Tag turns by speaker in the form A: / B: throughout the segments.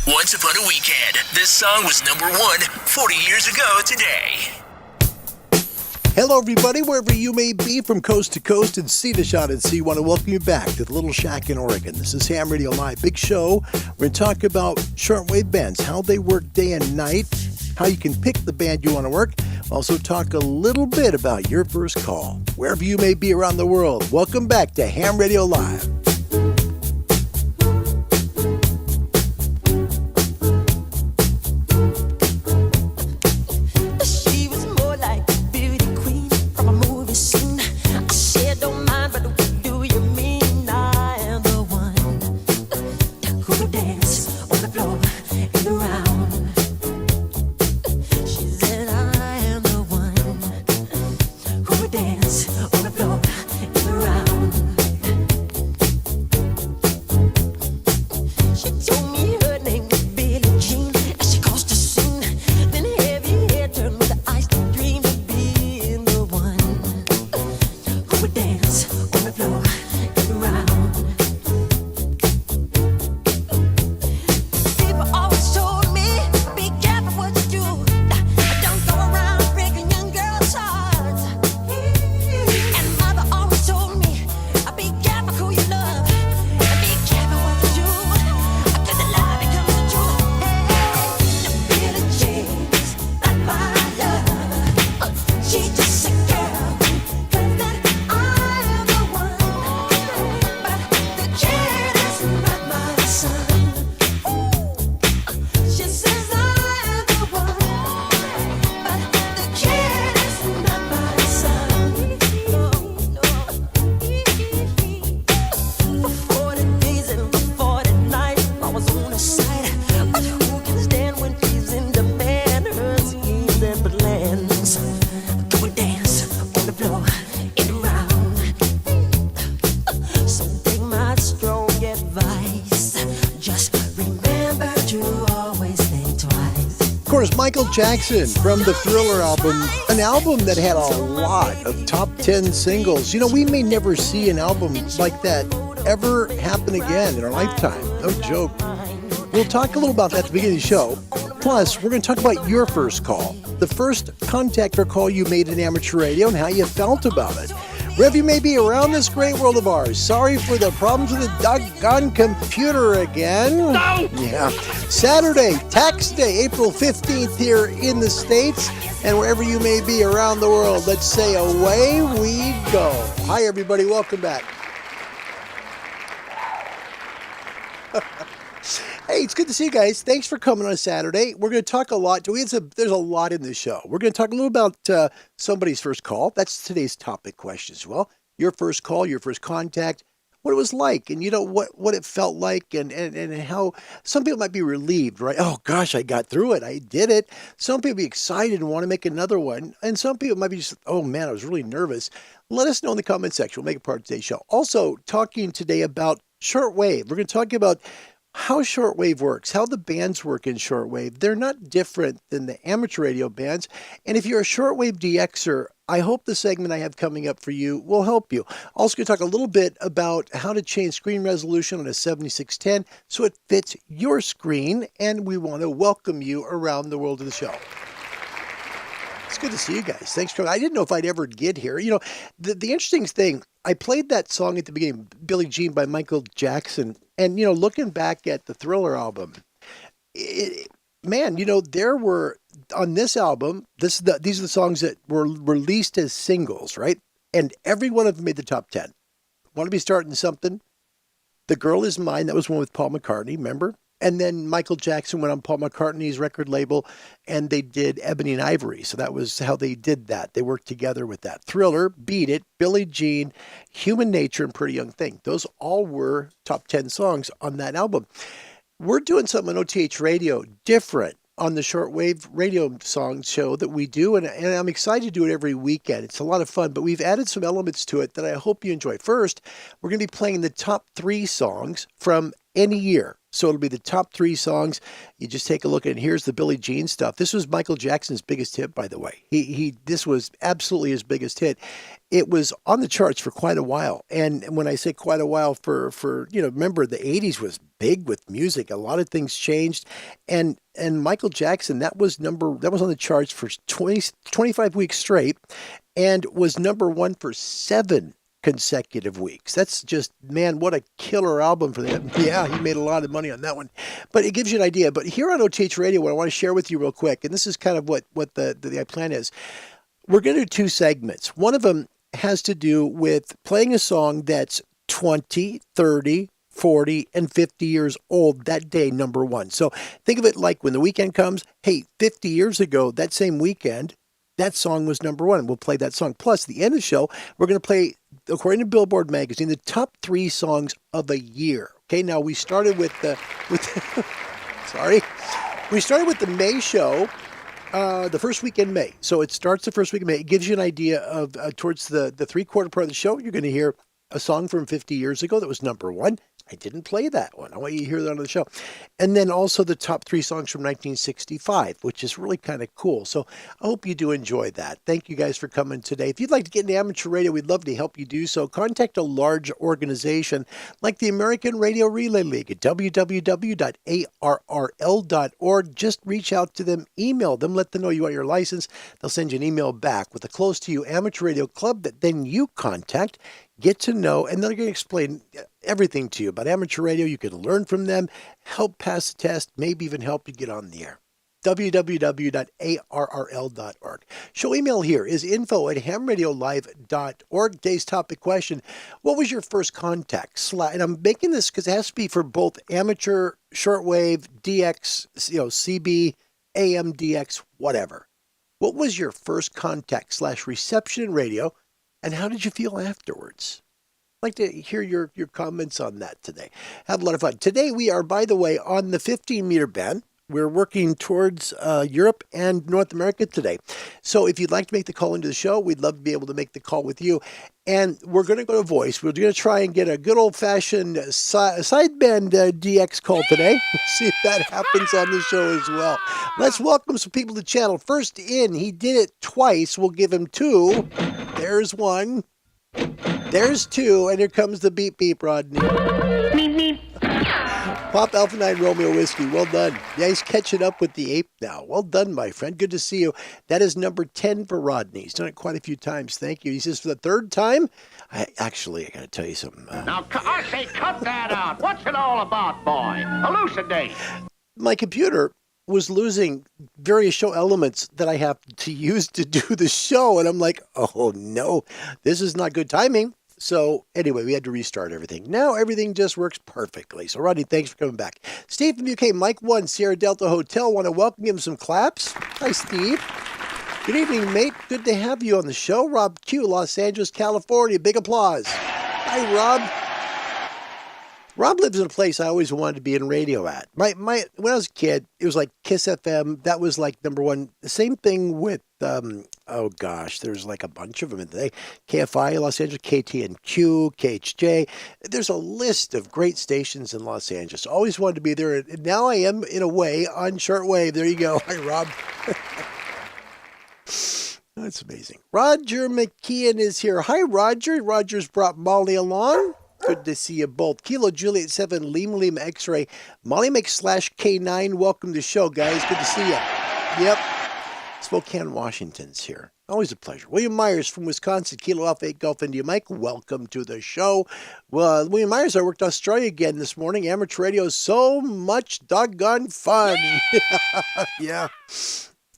A: Once upon a weekend, this song was number 1 40 years ago today.
B: Hello, everybody, wherever you may be from coast to coast and sea to shot and sea. I want to welcome you back to the Little Shack in Oregon. This is Ham Radio Live, big show. We're going to talk about shortwave bands, how they work day and night, how you can pick the band you want to work. Also talk a little bit about your first call, wherever you may be around the world. Welcome back to Ham Radio Live. Michael Jackson from the Thriller album, an album that had a lot of top 10 singles. You know, we may never see an album like that ever happen again in our lifetime. No joke. We'll talk a little about that at the beginning of the show. Plus, we're going to talk about your first call, the first contact or call you made in amateur radio and how you felt about it. Wherever you may be around this great world of ours, sorry for the problems with the doggone computer again.
C: No!
B: Yeah. Saturday, Tax Day, April 15th here in the States, and wherever you may be around the world, let's say away we go. Hi, everybody. Welcome back. Hey, it's good to see you guys. Thanks for coming on Saturday. We're going to talk a lot. There's a lot in this show. We're going to talk a little about somebody's first call. That's today's topic question as well. Your first call, your first contact, what it was like, and you know what it felt like, and how some people might be relieved, right? Oh gosh, I got through it. I did it. Some people be excited and want to make another one, and some people might be just, oh man, I was really nervous. Let us know in the comment section. We'll make it part of today's show. Also, talking today about shortwave. We're going to talk about how shortwave works, how the bands work in shortwave. They're not different than the amateur radio bands. And if you're a shortwave DXer, I hope the segment I have coming up for you will help you. Also going to talk a little bit about how to change screen resolution on a 7610 so it fits your screen. And we want to welcome you around the world of the show. It's good to see you guys. Thanks for coming. I didn't know if I'd ever get here. You know, the interesting thing, I played that song at the beginning, Billie Jean by Michael Jackson. And, you know, looking back at the Thriller album, man, you know, there were, on this album, these are the songs that were released as singles, right? And every one of them made the top 10. Want to be starting something? The Girl Is Mine, that was one with Paul McCartney, remember? And then Michael Jackson went on Paul McCartney's record label, and they did Ebony and Ivory. So that was how they did that. They worked together with that. Thriller, Beat It, Billie Jean, Human Nature, and Pretty Young Thing. Those all were top 10 songs on that album. We're doing something on OTH Radio different on the shortwave radio song show that we do, and I'm excited to do it every weekend. It's a lot of fun, but we've added some elements to it that I hope you enjoy. First, we're going to be playing the top 3 songs from any year. So it'll be the top 3 songs. You just take a look at it. Here's the Billie Jean stuff. This was Michael Jackson's biggest hit, by the way. This was absolutely his biggest hit. It was on the charts for quite a while. And when I say quite a while, for you know, remember the 80s was big with music. A lot of things changed. And Michael Jackson, that was on the charts for 25 weeks straight and was number one for 7 consecutive weeks. That's just, man, what a killer album for that. Yeah, he made a lot of money on that one. But it gives you an idea. But here on OTH Radio, what I want to share with you real quick, and this is kind of what the plan is, we're going to do 2 segments. One of them has to do with playing a song that's 20, 30, 40, and 50 years old that day, number one. So think of it like when the weekend comes, hey, 50 years ago, that same weekend, that song was number one. We'll play that song. Plus, at the end of the show, we're going to play, according to Billboard magazine, the top 3 songs of a year. Okay, now we started with the we started with the May show, the first week in May. So it starts the first week in May. It gives you an idea of towards the 3/4 part of the show, you're going to hear a song from 50 years ago that was number one. I didn't play that one. I want you to hear that on the show. And then also the top 3 songs from 1965, which is really kind of cool. So I hope you do enjoy that. Thank you guys for coming today. If you'd like to get into amateur radio, we'd love to help you do so. Contact a large organization like the American Radio Relay League at www.arrl.org. Just reach out to them, email them, let them know you want your license. They'll send you an email back with a close to you amateur radio club that then you contact, get to know, and they're going to explain everything to you about amateur radio. You can learn from them, help pass the test, maybe even help you get on the air. www.arrl.org. Show email here is info@hamradiolive.org. Today's topic question: what was your first contact? And I'm making this because it has to be for both amateur, shortwave, DX, CB, AM, DX, whatever. What was your first contact / reception in radio, and how did you feel afterwards? I'd like to hear your comments on that today. Have a lot of fun. Today we are, by the way, on the 15-meter band. We're working towards Europe and North America today. So if you'd like to make the call into the show, we'd love to be able to make the call with you. And we're going to go to voice. We're going to try and get a good old-fashioned sideband DX call today. See if that happens on the show as well. Let's welcome some people to the channel. First in, he did it twice. We'll give him 2. There's 1. There's 2. And here comes the beep beep, Rodney. Meep, meep. Pop Alpha 9 Romeo Whiskey, well done. Yeah, he's catching up with the ape now. Well done, my friend. Good to see you. That is number 10 for Rodney. He's done it quite a few times. Thank you. He says for the 3rd time. I got to tell you something.
C: Now, I say cut that out. What's it all about, boy? Elucidate.
B: My computer was losing various show elements that I have to use to do the show. And I'm like, oh, no, this is not good timing. So anyway, we had to restart everything. Now everything just works perfectly. So Rodney, thanks for coming back. Steve from UK, Mike 1, Sierra Delta Hotel. Want to welcome him some claps. Hi, Steve. Good evening, mate. Good to have you on the show. Rob Q, Los Angeles, California. Big applause. Hi, Rob. Rob lives in a place I always wanted to be in radio at. When I was a kid, it was like Kiss FM. That was like number one. The same thing with, there's like a bunch of them in the KFI, Los Angeles, KTNQ, KHJ. There's a list of great stations in Los Angeles. Always wanted to be there. And now I am, in a way, on shortwave. There you go. Hi, Rob. That's amazing. Roger McKeon is here. Hi, Roger. Roger's brought Molly along. Good to see you both. Kilo Juliet 7, Lima X-Ray. Molly /K9. Welcome to the show, guys. Good to see you. Yep. Spokane, Washington's here. Always a pleasure. William Myers from Wisconsin, Kilo Alpha 8 Golf India Mike. Welcome to the show. Well, William Myers, I worked Australia again this morning. Amateur radio is so much doggone fun. Yeah.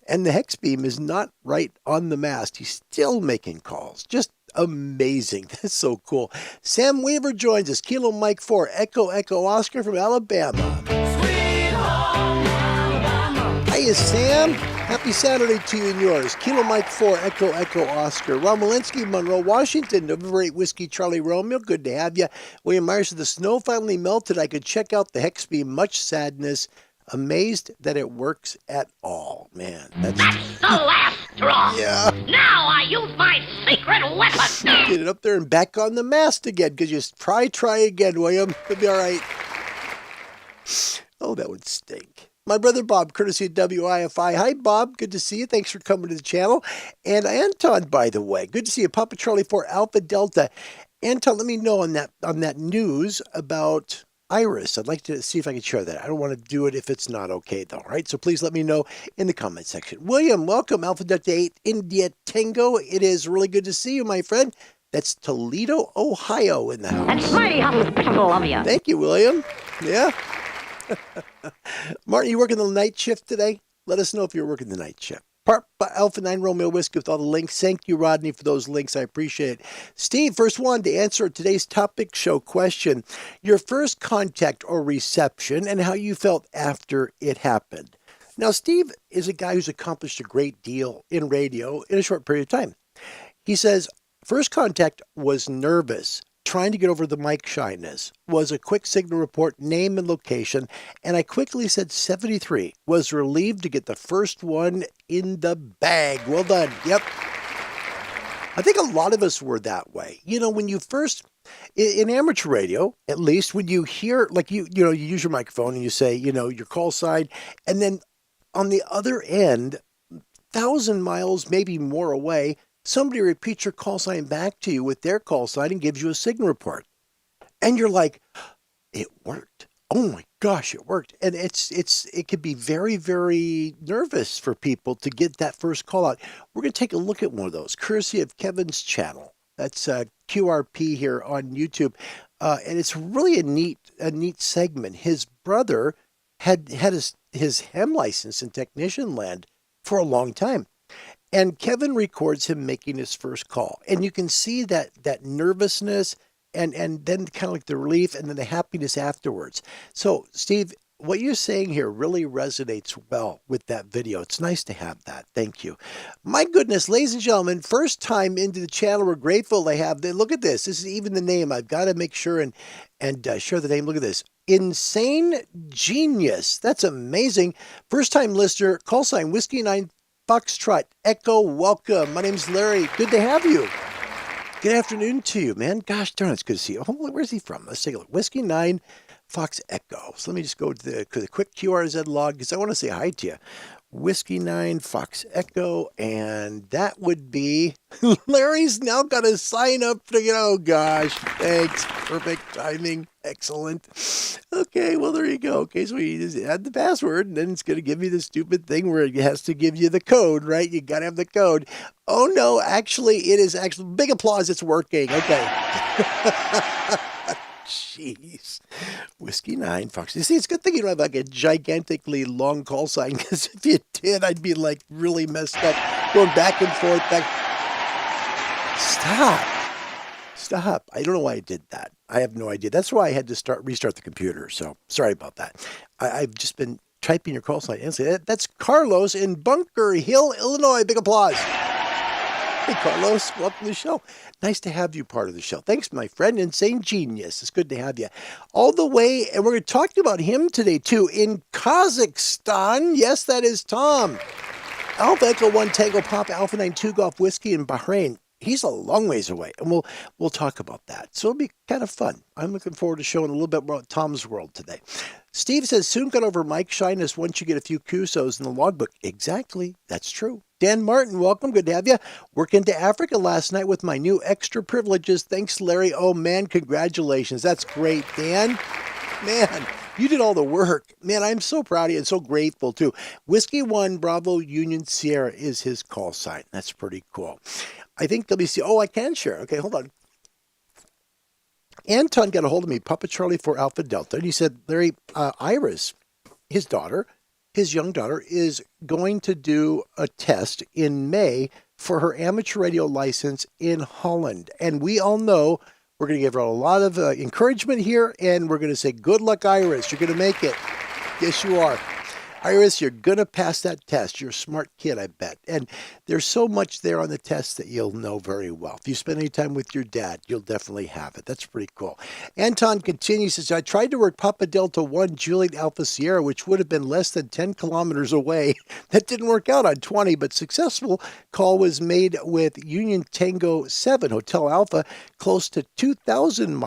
B: And the hex beam is not right on the mast. He's still making calls. Just amazing. That's so cool. Sam Weaver joins us. Kilo Mike 4, Echo Oscar from Alabama.
D: Sweet home Alabama.
B: Hiya, Sam. Happy Saturday to you and yours. Kilo Mike 4, Echo Oscar. Ron Walensky, Monroe, Washington. November 8 Whiskey, Charlie Romeo. Good to have you. William Myers said the snow finally melted. I could check out the hex beam. Much sadness. Amazed that it works at all. Man, that's
C: the last straw.
B: Yeah.
C: Now I use my secret weapon.
B: Get it up there and back on the mast again. Because you try again, William. It'll be all right. Oh, that would stink. My brother Bob, courtesy of WIFI. Hi, Bob. Good to see you. Thanks for coming to the channel. And Anton, by the way. Good to see you. Papa Charlie 4 Alpha Delta. Anton, let me know on that news about Iris. I'd like to see if I can share that. I don't want to do it if it's not okay, though. All right, so please let me know in the comment section. William, welcome. Alpha Delta 8 India Tango. It is really good to see you, my friend. That's Toledo, Ohio in the house.
C: It's mighty hospitable of you.
B: Thank you, William. Yeah. Martin, you working the night shift today? Let us know if you're working the night shift. Part Alpha 9 Romeo Whiskey with all the links. Thank you, Rodney, for those links. I appreciate it. Steve, first one to answer today's topic show question. Your first contact or reception and how you felt after it happened. Now, Steve is a guy who's accomplished a great deal in radio in a short period of time. He says, first contact was nervous. Trying to get over the mic shyness, was a quick signal report, name and location, and I quickly said 73, was relieved to get the first one in the bag. Well done. Yep. I think a lot of us were that way. You know, when you first, in amateur radio, at least, when you hear, like you use your microphone and you say, your call sign, and then on the other end, 1,000 miles, maybe more away, somebody repeats your call sign back to you with their call sign and gives you a signal report. And you're like, it worked. Oh my gosh, it worked. And it could be very, very nervous for people to get that first call out. We're going to take a look at one of those, courtesy of Kevin's channel. That's QRP here on YouTube. And it's really a neat segment. His brother had his hem license in technician land for a long time. And Kevin records him making his first call. And you can see that nervousness and then kind of like the relief and then the happiness afterwards. So, Steve, what you're saying here really resonates well with that video. It's nice to have that. Thank you. My goodness, ladies and gentlemen, first time into the channel. We're grateful they have. Look at this. This is even the name. I've got to make sure and share the name. Look at this. Insane Genius. That's amazing. First time listener. Call sign Whiskey 9 Foxtrot Echo. Welcome. My name's Larry. Good to have you. Good afternoon to you, man. Gosh darn, it's good to see you. Oh, where's he from? Let's take a look. Whiskey 9 Fox Echo. So let me just go to the quick QRZ log because I want to say hi to you. Whiskey 9 Fox Echo, and that would be Larry's now got to sign up to oh gosh, thanks. Perfect timing. Excellent. Okay, well, there you go. Okay, so you just add the password, and then it's going to give you the stupid thing where it has to give you the code, right? You got to have the code. Oh, no, actually, it is actually, big applause, it's working. Okay. Jeez. Whiskey 9 Fox. You see, it's a good thing you don't have like a gigantically long call sign, because if you did, I'd be like really messed up, going back and forth. Stop. I don't know why I did that. I have no idea. That's why I had to restart the computer. So sorry about that. I've just been typing your call sign and say, that's Carlos in Bunker Hill, Illinois. Big applause. Hey, Carlos, welcome to the show. Nice to have you part of the show. Thanks, my friend. Insane Genius. It's good to have you. All the way, and we're going to talk about him today, too, in Kazakhstan. Yes, that is Tom. Alpha Echo 1 Tango Pop Alpha 9 2 Golf Whiskey in Bahrain. He's a long ways away, and we'll talk about that. So it'll be kind of fun. I'm looking forward to showing a little bit more about Tom's world today. Steve says, soon got over mic shyness once you get a few QSOs in the logbook. Exactly. That's true. Dan Martin, welcome. Good to have you. Working to Africa last night with my new extra privileges. Thanks, Larry. Oh, man, congratulations. That's great, Dan. Man, you did all the work. Man, I'm so proud of you and so grateful, too. Whiskey 1 Bravo Union Sierra is his call sign. That's pretty cool. I think WC. Oh, I can share. Okay, hold on. Anton got a hold of me, Papa Charlie for Alpha Delta, and he said, Larry, Iris, his young daughter, is going to do a test in May for her amateur radio license in Holland. And we all know we're going to give her a lot of encouragement here, and we're going to say, good luck, Iris. You're going to make it. Yes, you are. Iris, you're going to pass that test. You're a smart kid, I bet. And there's so much there on the test that you'll know very well. If you spend any time with your dad, you'll definitely have it. That's pretty cool. Anton continues, says, I tried to work Papa Delta 1 Juliet Alpha Sierra, which would have been less than 10 kilometers away. That didn't work out on 20, but successful call was made with Union Tango 7 Hotel Alpha, close to 2,000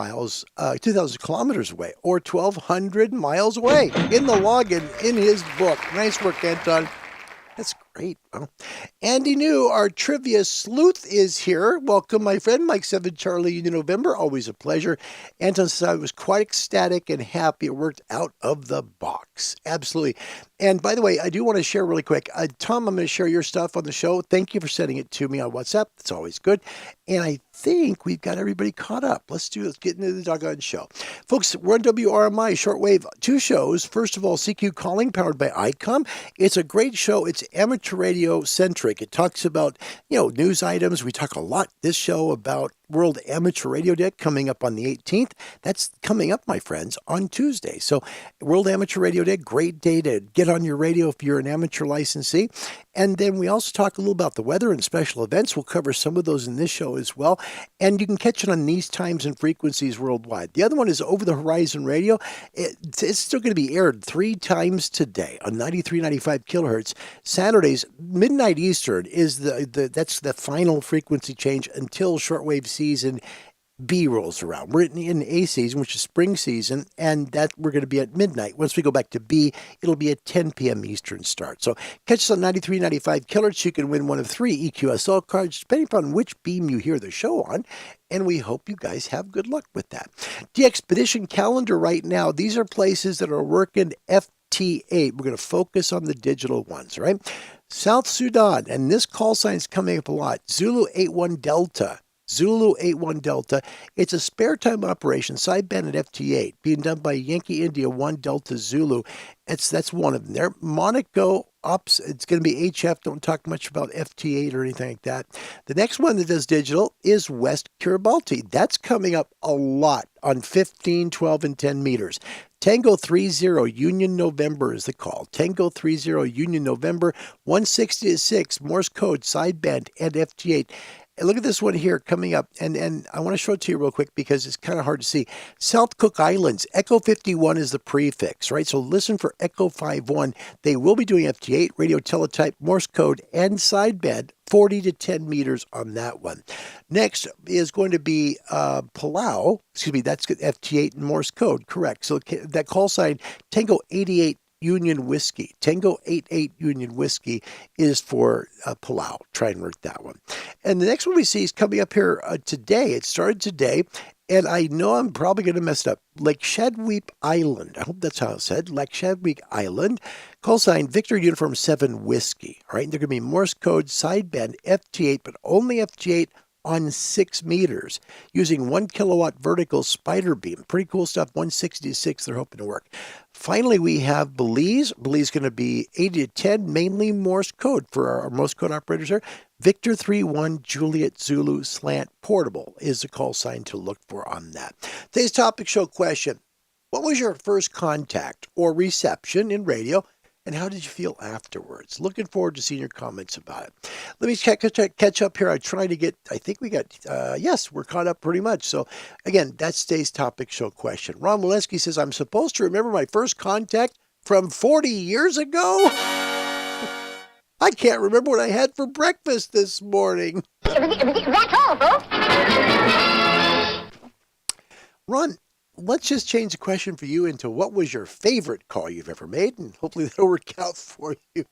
B: kilometers away, or 1,200 miles away, in the login in his book. Nice work, Anton. Great. Well, Andy New, our trivia sleuth, is here. Welcome, my friend. Mike 7 Charlie Union November. Always a pleasure. Anton says I was quite ecstatic and happy it worked out of the box. Absolutely. And by the way, I do want to share really quick. Tom, I'm going to share your stuff on the show. Thank you for sending it to me on WhatsApp. It's always good. And I think we've got everybody caught up. Let's get into the doggone show. Folks, we're on WRMI, Shortwave, 2 shows. First of all, CQ Calling, powered by Icom. It's a great show. It's amateur radio centric. It talks about, news items. We talk a lot this show about World Amateur Radio Day coming up on the 18th. That's coming up, my friends, on Tuesday. So World Amateur Radio Day, great day to get on your radio if you're an amateur licensee. And then we also talk a little about the weather and special events. We'll cover some of those in this show as well. And you can catch it on these times and frequencies worldwide. The other one is Over the Horizon Radio. It's still going to be aired 3 times today on 93.95 kilohertz. Saturdays, midnight Eastern, is that's the final frequency change until shortwave season B rolls around. We're in A season, which is spring season, and that we're going to be at midnight. Once we go back to B, it'll be at 10 p.m. Eastern start. So catch us on 93.95 kilohertz. You can win one of 3 EQSO cards, depending upon which beam you hear the show on. And we hope you guys have good luck with that. DXPedition calendar right now. These are places that are working FT8. We're going to focus on the digital ones, right? South Sudan, and this call sign is coming up a lot. Zulu 81 Delta. Zulu 81 Delta. It's a spare time operation, sideband at FT8, being done by Yankee India 1 Delta Zulu. That's one of them there. Monaco Ops, it's going to be HF. Don't talk much about FT8 or anything like that. The next one that does digital is West Kiribati. That's coming up a lot on 15, 12, and 10 meters. Tango 30 Union November is the call. Tango 30 Union November, 160 to 6, Morse code, sideband, and FT8. And look at this one here coming up, and I want to show it to you real quick because it's kind of hard to see. South Cook Islands, Echo 51 is the prefix, right? So listen for Echo 51. They will be doing FT8, radio teletype, Morse code, and sideband, 40 to 10 meters on that one. Next is going to be Palau. Excuse me, that's FT8 and Morse code, correct. So that call sign, Tango 88 Union Whiskey. Tango 88 Union Whiskey is for Palau. Try and work that one. And the next one we see is coming up here today. It started today, and I know I'm probably going to mess it up. Lake Shadweep Island. I hope that's how it's said. Lake Shadweep Island. Call sign Victor Uniform 7 Whiskey. All right, and they're going to be Morse code, sideband, FT8, but only FT8 on 6 meters using 1 kilowatt vertical spider beam. Pretty cool stuff. 166 they're hoping to work. Finally, we have Belize. Belize is going to be 80 to 10, mainly Morse code for our Morse code operators there. Victor 31 Juliet Zulu slant portable is the call sign to look for on that. Today's topic show question. What was your first contact or reception in radio? And how did you feel afterwards? Looking forward to seeing your comments about it. Let me catch up here. I think we got, yes, we're caught up pretty much. So again, that's today's topic show question. Ron Walensky says, I'm supposed to remember my first contact from 40 years ago? I can't remember what I had for breakfast this morning.
C: That's all, folks.
B: Ron, let's just change the question for you into what was your favorite call you've ever made, and hopefully that'll work out for you.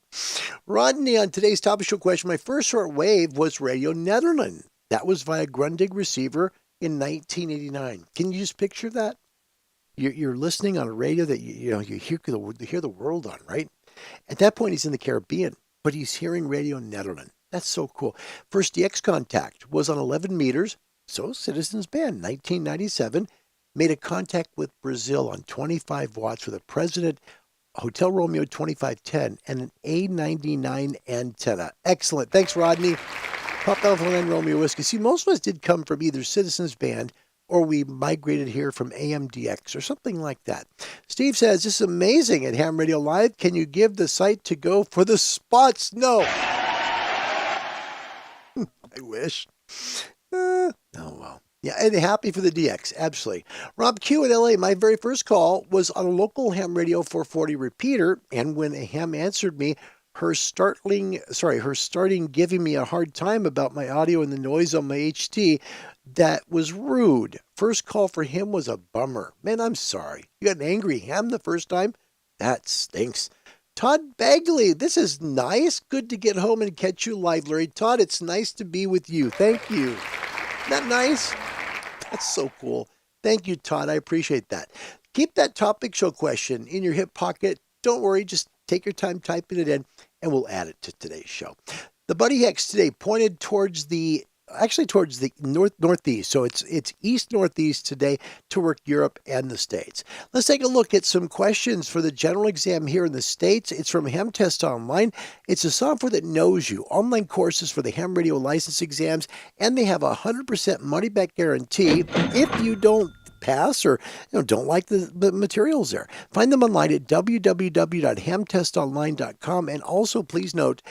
B: Rodney, on today's topic show question, my first short wave was Radio Netherlands. That was via Grundig receiver in 1989. Can you just picture that? You're listening on a radio that you hear the world on, right? At that point, he's in the Caribbean, but he's hearing Radio Netherlands. That's so cool. First DX contact was on 11 meters, so Citizens Band, 1997. Made a contact with Brazil on 25 watts with a President Hotel Romeo 2510 and an A99 antenna. Excellent. Thanks, Rodney. Pop Alpha and Romeo Whiskey. See, most of us did come from either Citizens Band or we migrated here from AMDX or something like that. Steve says, this is amazing at Ham Radio Live. Can you give the site to go for the spots? No. I wish. Oh, well. Yeah, and happy for the DX, absolutely. Rob Q in LA, my very first call was on a local ham radio 440 repeater, and when a ham answered me, her starting giving me a hard time about my audio and the noise on my HT, that was rude. First call for him was a bummer. Man, I'm sorry. You got an angry ham the first time? That stinks. Todd Bagley, this is nice. Good to get home and catch you live, Larry. Todd, it's nice to be with you. Thank you. Isn't that nice? That's so cool. Thank you, Todd. I appreciate that. Keep that topic show question in your hip pocket. Don't worry, just take your time typing it in, and we'll add it to today's show. The Buddy Hex today pointed towards the northeast. So it's east-northeast today to work Europe and the States. Let's take a look at some questions for the general exam here in the States. It's from Ham Test Online. It's a software that knows you. Online courses for the ham radio license exams, and they have a 100% money-back guarantee if you don't pass or don't like the materials there. Find them online at www.hamtestonline.com. And also, please note,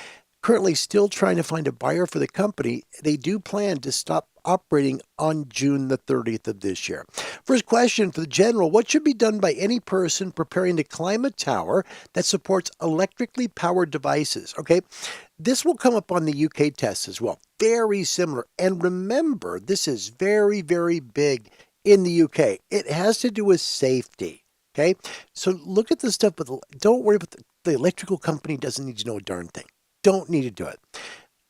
B: currently still trying to find a buyer for the company. They do plan to stop operating on June the 30th of this year. First question for the general: what should be done by any person preparing to climb a tower that supports electrically powered devices? Okay, this will come up on the UK test as well. Very similar. And remember, this is very, very big in the UK. It has to do with safety. Okay, so look at the stuff, but don't worry about the electrical company doesn't need to know a darn thing. Don't need to do it.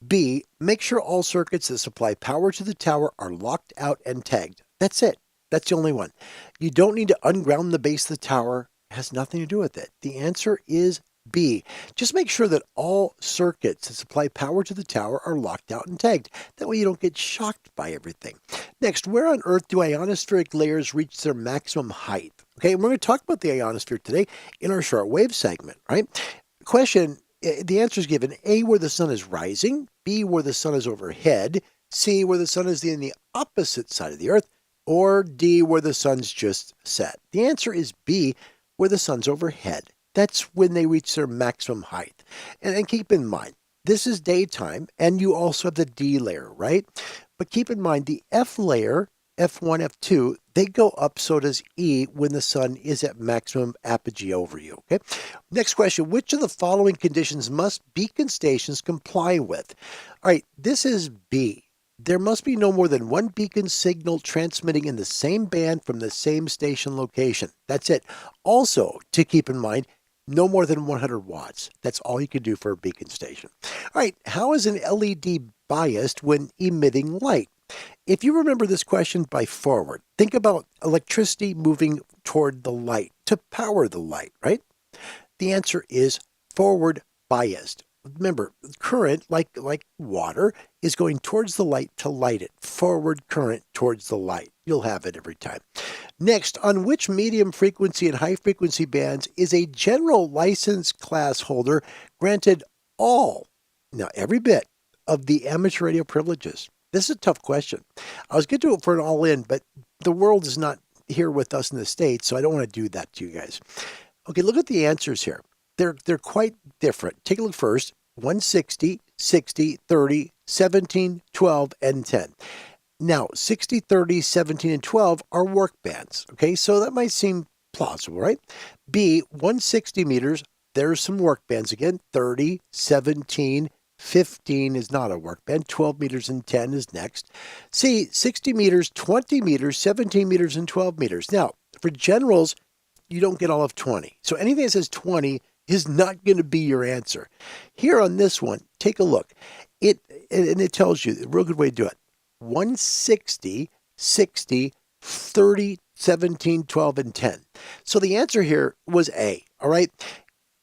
B: B, make sure all circuits that supply power to the tower are locked out and tagged. That's it. That's the only one. You don't need to unground the base of the tower. It has nothing to do with it. The answer is B. Just make sure that all circuits that supply power to the tower are locked out and tagged. That way you don't get shocked by everything. Next, where on Earth do ionospheric layers reach their maximum height? Okay, and we're going to talk about the ionosphere today in our shortwave segment, right? Question: the answer is given: A, where the sun is rising; B, where the sun is overhead; C, where the sun is in the opposite side of the earth; or D, where the sun's just set. The answer is B, where the sun's overhead. That's when they reach their maximum height. And keep in mind, this is daytime, and you also have the D layer, right? But keep in mind, the F layer, F1, F2, they go up, so does E when the sun is at maximum apogee over you, okay? Next question: which of the following conditions must beacon stations comply with? All right, this is B. There must be no more than one beacon signal transmitting in the same band from the same station location. That's it. Also, to keep in mind, no more than 100 watts. That's all you can do for a beacon station. All right, how is an LED biased when emitting light? If you remember this question by forward, think about electricity moving toward the light to power the light, right? The answer is forward biased. Remember, current, like water, is going towards the light to light it. Forward current towards the light. You'll have it every time. Next, on which medium frequency and high frequency bands is a general license class holder granted all, now every bit, of the amateur radio privileges? This is a tough question. I was going to do it for an all-in, but the world is not here with us in the States, so I don't want to do that to you guys. Okay, look at the answers here. They're quite different. Take a look first. 160, 60, 30, 17, 12, and 10. Now, 60, 30, 17, and 12 are work bands. Okay, so that might seem plausible, right? B, 160 meters, there's some work bands again. 30, 17, 15 is not a work band. 12 meters and 10 is next. C, 60 meters, 20 meters, 17 meters, and 12 meters. Now, for generals, you don't get all of 20. So anything that says 20 is not going to be your answer. Here on this one, take a look. It tells you a real good way to do it. 160, 60, 30, 17, 12, and 10. So the answer here was A, all right?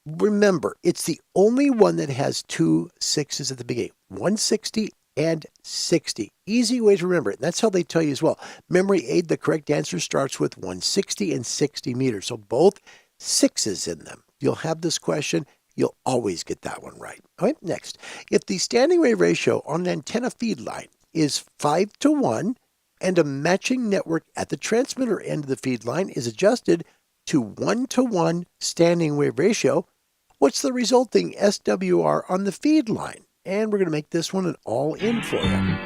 B: Remember, it's the only one that has two sixes at the beginning. 160 and 60. Easy way to remember it. And that's how they tell you as well. Memory aid, the correct answer starts with 160 and 60 meters. So both sixes in them. You'll have this question. You'll always get that one right. All right, next. If the standing wave ratio on an antenna feed line is 5:1 and a matching network at the transmitter end of the feed line is adjusted to 1:1 standing wave ratio, what's the resulting SWR on the feed line? And we're going to make this one an all-in for you.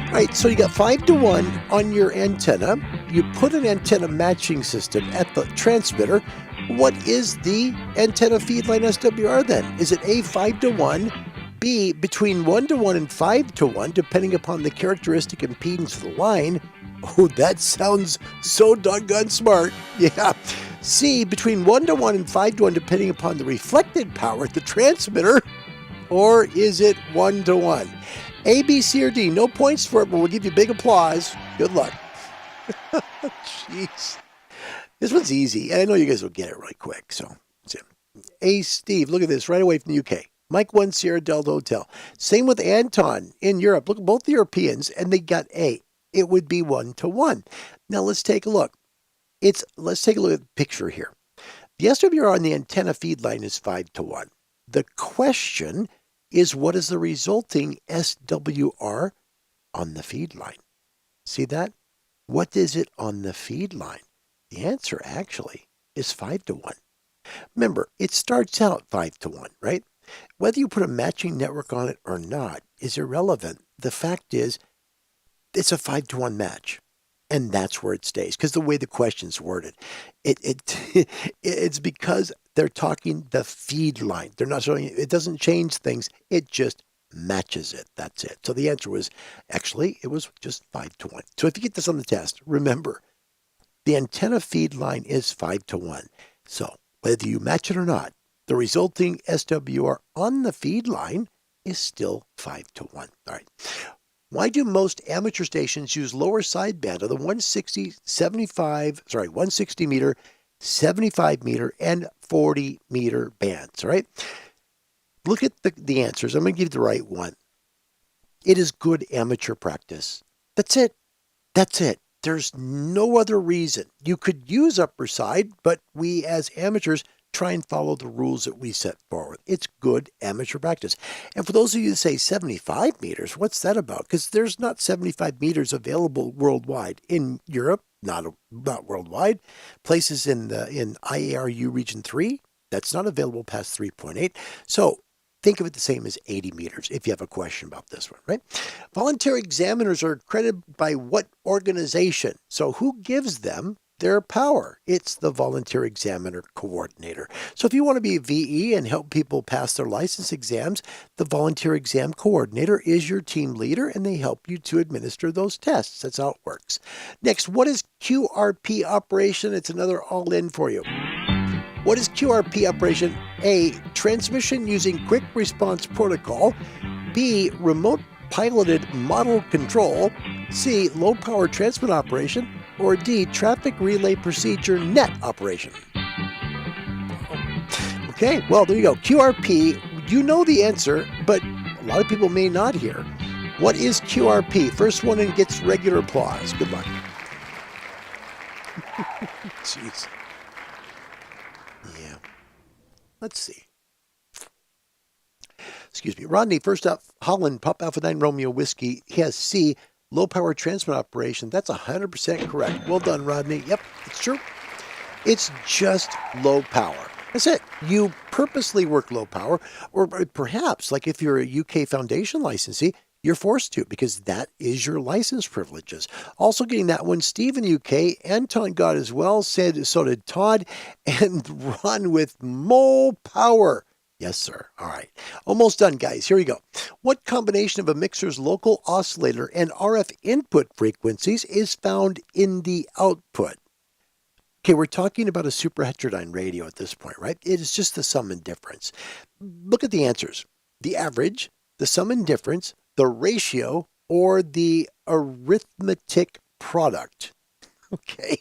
B: All right, so you got 5:1 on your antenna. You put an antenna matching system at the transmitter. What is the antenna feed line SWR then? Is it A, 5:1, B, between 1:1 and 5:1, depending upon the characteristic impedance of the line? Oh, that sounds so doggone smart. Yeah. C, between 1 to 1 and 5 to 1, depending upon the reflected power at the transmitter? Or is it 1 to 1? A, B, C, or D? No points for it, but we'll give you big applause. Good luck. Jeez. This one's easy, and I know you guys will get it really quick. So, A, Steve, look at this, right away from the UK. Mike 1, Sierra Delta Hotel. Same with Anton in Europe. Look at both the Europeans, and they got A. It would be 1 to 1. Now, let's take a look. Let's take a look at the picture here. The SWR on the antenna feed line is 5 to 1. The question is, what is the resulting SWR on the feed line? See that? What is it on the feed line? The answer actually is 5 to 1. Remember, it starts out 5 to 1, right? Whether you put a matching network on it or not is irrelevant. The fact is, it's a 5 to 1 match. And that's where it stays, because the way the question's worded, it's because they're talking the feed line. They're not showing it doesn't change things. It just matches it. That's it. So the answer was it was just 5 to 1. So if you get this on the test, remember the antenna feed line is 5 to 1. So whether you match it or not, the resulting SWR on the feed line is still 5 to 1. All right. Why do most amateur stations use lower sideband of the 160 meter, 75 meter, and 40 meter bands? All right. Look at the answers. I'm going to give you the right one. It is good amateur practice. That's it. That's it. There's no other reason. You could use upper side, but we as amateurs try and follow the rules that we set forward. It's good amateur practice. And for those of you that say 75 meters, what's that about? Because there's not 75 meters available worldwide. In Europe, not worldwide. Places in IARU Region 3, that's not available past 3.8. So think of it the same as 80 meters if you have a question about this one, right? Voluntary examiners are accredited by what organization? So who gives them their power? It's the Volunteer Examiner Coordinator. So if you want to be a VE and help people pass their license exams, the Volunteer Exam Coordinator is your team leader, and they help you to administer those tests. That's how it works. Next, what is QRP operation? It's another all-in for you. What is QRP operation? A, transmission using quick response protocol. B, remote piloted model control. C, low power transmit operation. Or D, traffic relay procedure net operation. Okay, well, there you go. QRP, you know the answer, but a lot of people may not hear. What is QRP? First one in gets regular applause. Good luck. Jeez. Yeah. Let's see. Excuse me. Rodney, first up, Holland, Pop Alpha 9 Romeo Whiskey. He has C, low power transmit operation. That's 100% correct. Well done, Rodney. Yep, it's true. It's just low power. That's it. You purposely work low power, or perhaps, like if you're a UK Foundation licensee, you're forced to, because that is your license privileges. Also getting that one, Steve in the UK, Anton got as well, so did Todd, and Ron with Mo Power. Yes, sir. All right. Almost done, guys. Here we go. What combination of a mixer's local oscillator and RF input frequencies is found in the output? Okay, we're talking about a super heterodyne radio at this point, right? It is just the sum and difference. Look at the answers. The average, the sum and difference, the ratio, or the arithmetic product. Okay.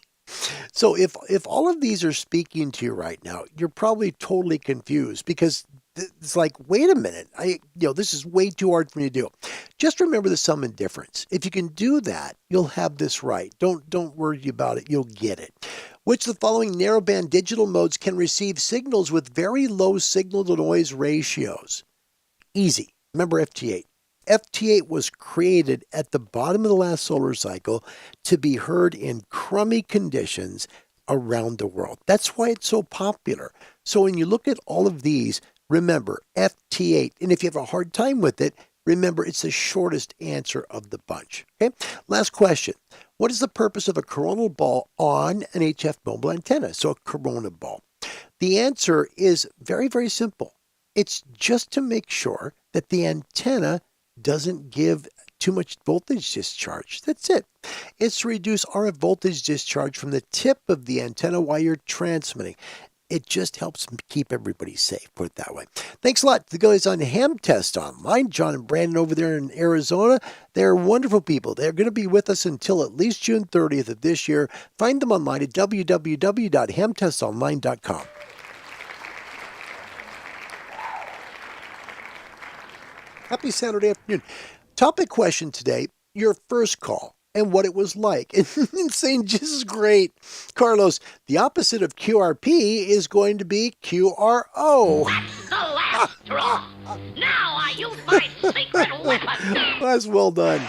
B: So if all of these are speaking to you right now, you're probably totally confused, because it's like, wait a minute, this is way too hard for me to do. Just remember the sum and difference. If you can do that, you'll have this right. Don't worry about it. You'll get it. Which of the following narrowband digital modes can receive signals with very low signal to noise ratios? Easy. Remember FT8. FT8 was created at the bottom of the last solar cycle to be heard in crummy conditions around the world. That's why it's so popular. So when you look at all of these, remember FT8. And if you have a hard time with it, remember it's the shortest answer of the bunch. Okay. Last question. What is the purpose of a coronal ball on an HF mobile antenna? So a corona ball. The answer is very, very simple. It's just to make sure that the antenna doesn't give too much voltage discharge. That's it. It's to reduce RF voltage discharge from the tip of the antenna while you're transmitting. It just helps keep everybody safe, put it that way. Thanks a lot to the guys on Ham Test Online, John and Brandon over there in Arizona. They're wonderful people. They're going to be with us until at least June 30th of this year. Find them online at www.hamtestonline.com. Happy Saturday afternoon. Topic question today, your first call and what it was like. Insane, just great. Carlos, the opposite of QRP is going to be QRO.
C: That's the last straw. Now I use my secret weapon.
B: That's well done.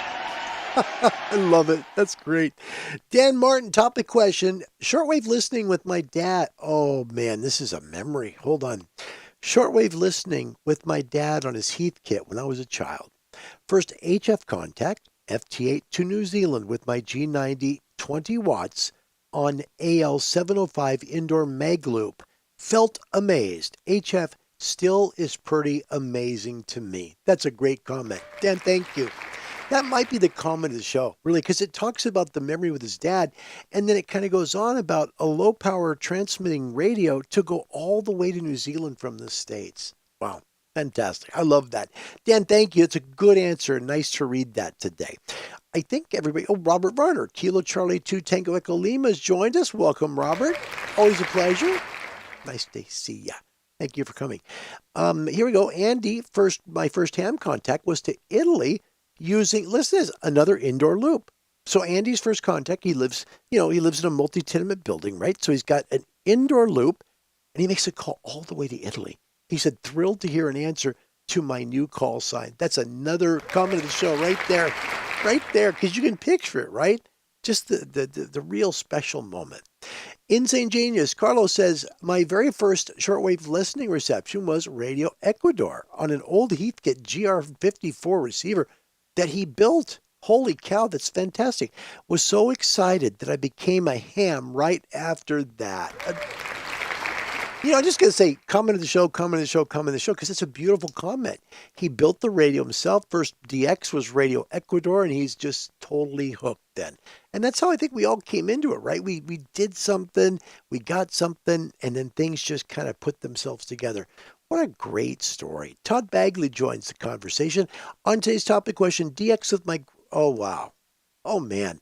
B: I love it. That's great. Dan Martin, topic question. Shortwave listening with my dad. Oh, man, this is a memory. Hold on. Shortwave listening with my dad on his Heath kit when I was a child. First HF contact, FT8 to New Zealand with my G90 20 watts on AL705 indoor mag loop. Felt amazed. HF still is pretty amazing to me. That's a great comment. Dan, thank you. That might be the comment of the show, really, because it talks about the memory with his dad, and then it kind of goes on about a low-power transmitting radio to go all the way to New Zealand from the States. Wow, fantastic. I love that. Dan, thank you. It's a good answer. Nice to read that today. I think everybody... Oh, Robert Varner, Kilo Charlie 2 Tango Echo Lima has joined us. Welcome, Robert. Always a pleasure. Nice to see ya. Thank you for coming. Here we go. Andy, my first ham contact was to Italy, using, listen to this, another indoor loop. So Andy's first contact, he lives in a multi-tenement building, right? So he's got an indoor loop, and he makes a call all the way to Italy. He said, thrilled to hear an answer to my new call sign. That's another comment of the show right there, because you can picture it, right? Just the real special moment. Insane Genius, Carlos says, my very first shortwave listening reception was Radio Ecuador on an old Heathkit GR54 receiver that he built. Holy cow, that's fantastic. Was so excited that I became a ham right after that. I'm just going to say, comment of the show, because it's a beautiful comment. He built the radio himself. First DX was Radio Ecuador, and he's just totally hooked then. And that's how I think we all came into it, right? We did something, we got something, and then things just kind of put themselves together. What a great story. Todd Bagley joins the conversation. On today's topic question, DX with my... Oh, wow. Oh, man.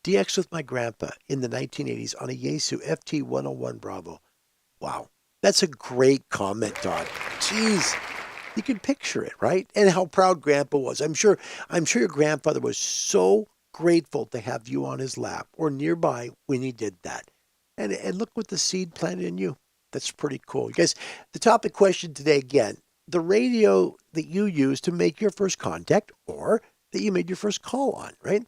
B: DX with my grandpa in the 1980s on a Yaesu FT101 Bravo. Wow. That's a great comment, Todd. Jeez. You can picture it, right? And how proud Grandpa was. I'm sure your grandfather was so grateful to have you on his lap or nearby when he did that. And look what the seed planted in you. That's pretty cool. You guys, the topic question today, again, the radio that you used to make your first contact or that you made your first call on, right?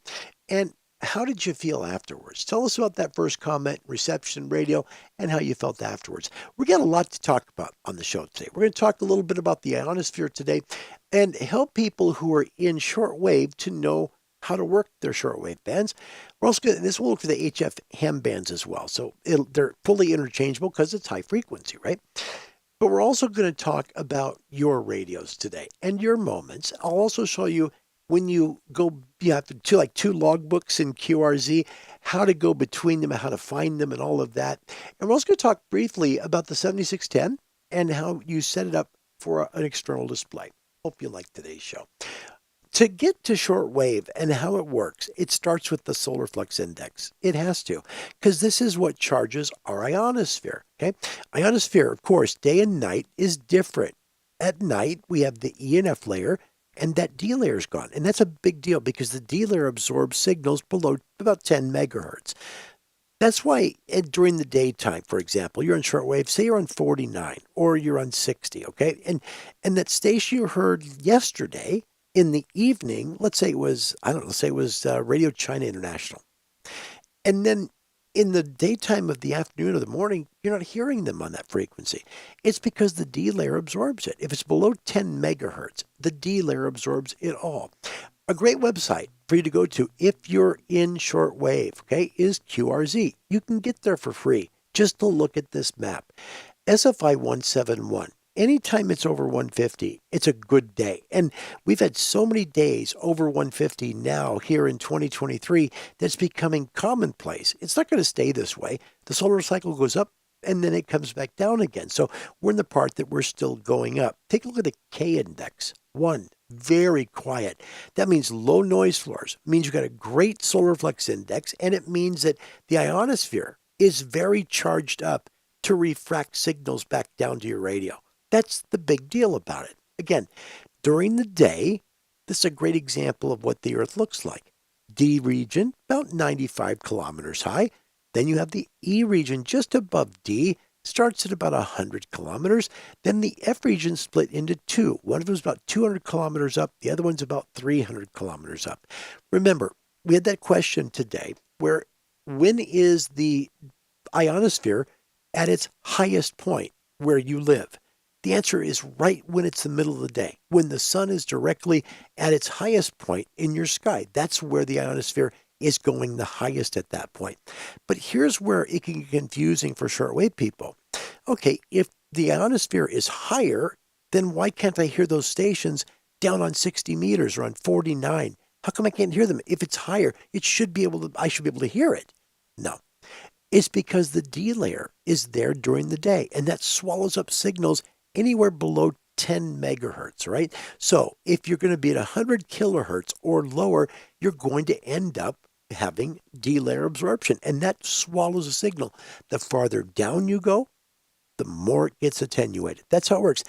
B: And how did you feel afterwards? Tell us about that first comment, reception, radio, and how you felt afterwards. We got a lot to talk about on the show today. We're going to talk a little bit about the ionosphere today and help people who are in shortwave to know how to work their shortwave bands. We're also going to look for the HF ham bands as well. So they're fully interchangeable because it's high frequency, right? But we're also going to talk about your radios today and your moments. I'll also show you when you have two logbooks in QRZ, how to go between them and how to find them and all of that. And we're also going to talk briefly about the 7610 and how you set it up for an external display. Hope you like today's show. To get to shortwave and how it works, it starts with the solar flux index. It has to, because this is what charges our ionosphere. Okay, ionosphere, of course, day and night is different. At night, we have the E and F layer, and that D layer is gone. And that's a big deal because the D layer absorbs signals below about 10 megahertz. That's why during the daytime, for example, you're on shortwave, say you're on 49 or you're on 60, okay? And that station you heard yesterday in the evening, let's say it was Radio China International. And then in the daytime of the afternoon or the morning, you're not hearing them on that frequency. It's because the D layer absorbs it. If it's below 10 megahertz, the D layer absorbs it all. A great website for you to go to if you're in shortwave, okay, is QRZ. You can get there for free just to look at this map. SFI 171 anytime it's over 150, it's a good day. And we've had so many days over 150 now here in 2023 that's becoming commonplace. It's not going to stay this way. The solar cycle goes up and then it comes back down again. So we're in the part that we're still going up. Take a look at the K index. 1, very quiet. That means low noise floors. It means you've got a great solar flux index, and it means that the ionosphere is very charged up to refract signals back down to your radio. That's the big deal about it. Again, during the day, this is a great example of what the Earth looks like. D region, about 95 kilometers high. Then you have the E region just above D, starts at about 100 kilometers. Then the F region split into two. One of them is about 200 kilometers up. The other one's about 300 kilometers up. Remember, we had that question today where when is the ionosphere at its highest point where you live? The answer is right when it's the middle of the day, when the sun is directly at its highest point in your sky. That's where the ionosphere is going the highest at that point. But here's where it can get confusing for shortwave people. Okay, if the ionosphere is higher, then why can't I hear those stations down on 60 meters or on 49? How come I can't hear them? If it's higher, I should be able to hear it. No. It's because the D layer is there during the day, and that swallows up signals anywhere below 10 megahertz, right? So if you're going to be at 100 kilohertz or lower, you're going to end up having D layer absorption, and that swallows a signal. The farther down you go, the more it gets attenuated. That's how it works.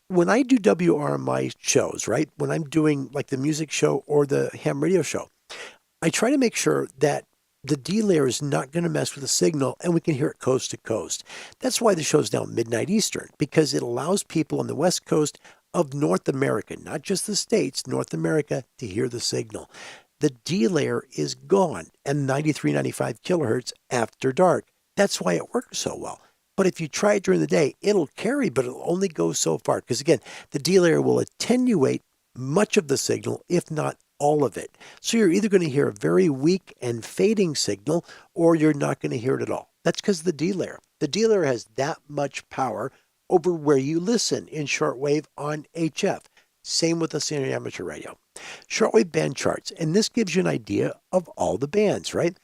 B: When I do WRMI shows, right, when I'm doing like the music show or the ham radio show, I try to make sure that the D layer is not going to mess with the signal and we can hear it coast to coast. That's why the show's now midnight Eastern, because it allows people on the West Coast of North America, not just the States, North America, to hear the signal. The D layer is gone at 93, 95 kilohertz after dark. That's why it works so well. But if you try it during the day, it'll carry, but it'll only go so far. Because again, the D layer will attenuate much of the signal, if not all of it. So you're either going to hear a very weak and fading signal, or you're not going to hear it at all. That's because of the D layer. The D layer has that much power over where you listen in shortwave on HF. Same with us in amateur radio. Shortwave band charts, and this gives you an idea of all the bands, right?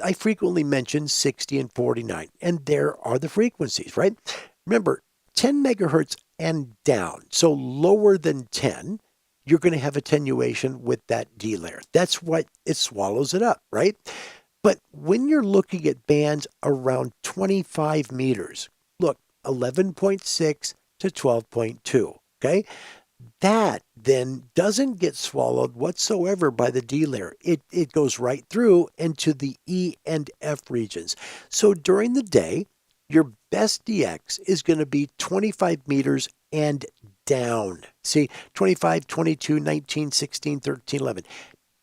B: I frequently mention 60 and 49, and there are the frequencies, right? Remember, 10 megahertz and down, so lower than 10, you're going to have attenuation with that D layer. That's what it swallows it up, right? But when you're looking at bands around 25 meters, look, 11.6 to 12.2, okay? That then doesn't get swallowed whatsoever by the D layer. It goes right through into the E and F regions. So during the day, your best DX is going to be 25 meters and down. See, 25, 22, 19, 16, 13, 11.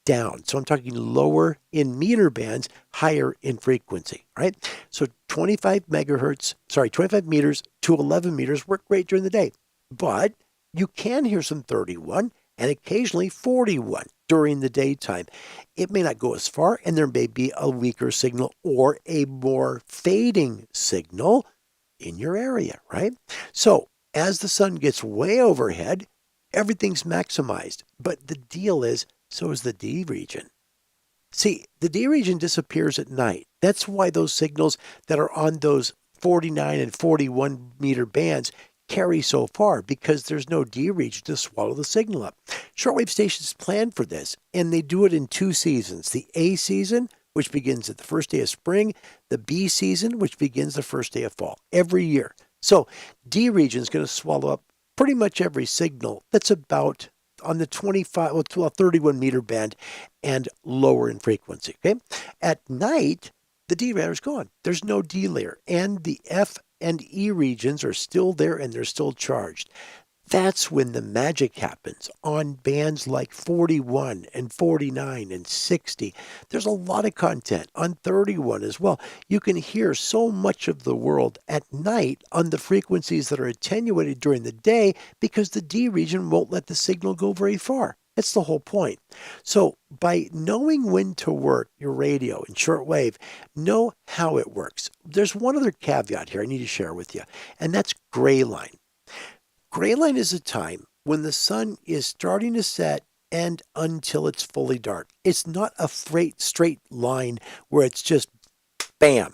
B: Down. So I'm talking lower in meter bands, higher in frequency, right? So 25 meters to 11 meters work great during the day. But you can hear some 31 and occasionally 41 during the daytime. It may not go as far, and there may be a weaker signal or a more fading signal in your area, right? So as the sun gets way overhead, everything's maximized. But the deal is, so is the D region. See, the D region disappears at night. That's why those signals that are on those 49 and 41 meter bands carry so far, because there's no D region to swallow the signal up. Shortwave stations plan for this, and they do it in 2 seasons. The A season, which begins at the first day of spring, the B season, which begins the first day of fall, every year. So D region is going to swallow up pretty much every signal that's about on the 31 meter band and lower in frequency. Okay, at night, the D layer is gone. There's no D layer, and the F and E regions are still there and they're still charged. That's when the magic happens on bands like 41 and 49 and 60. There's a lot of content on 31 as well. You can hear so much of the world at night on the frequencies that are attenuated during the day because the D region won't let the signal go very far. That's the whole point. So by knowing when to work your radio in shortwave, know how it works. There's one other caveat here I need to share with you, and that's gray line. Gray line is a time when the sun is starting to set and until it's fully dark. It's not a straight line where it's just bam,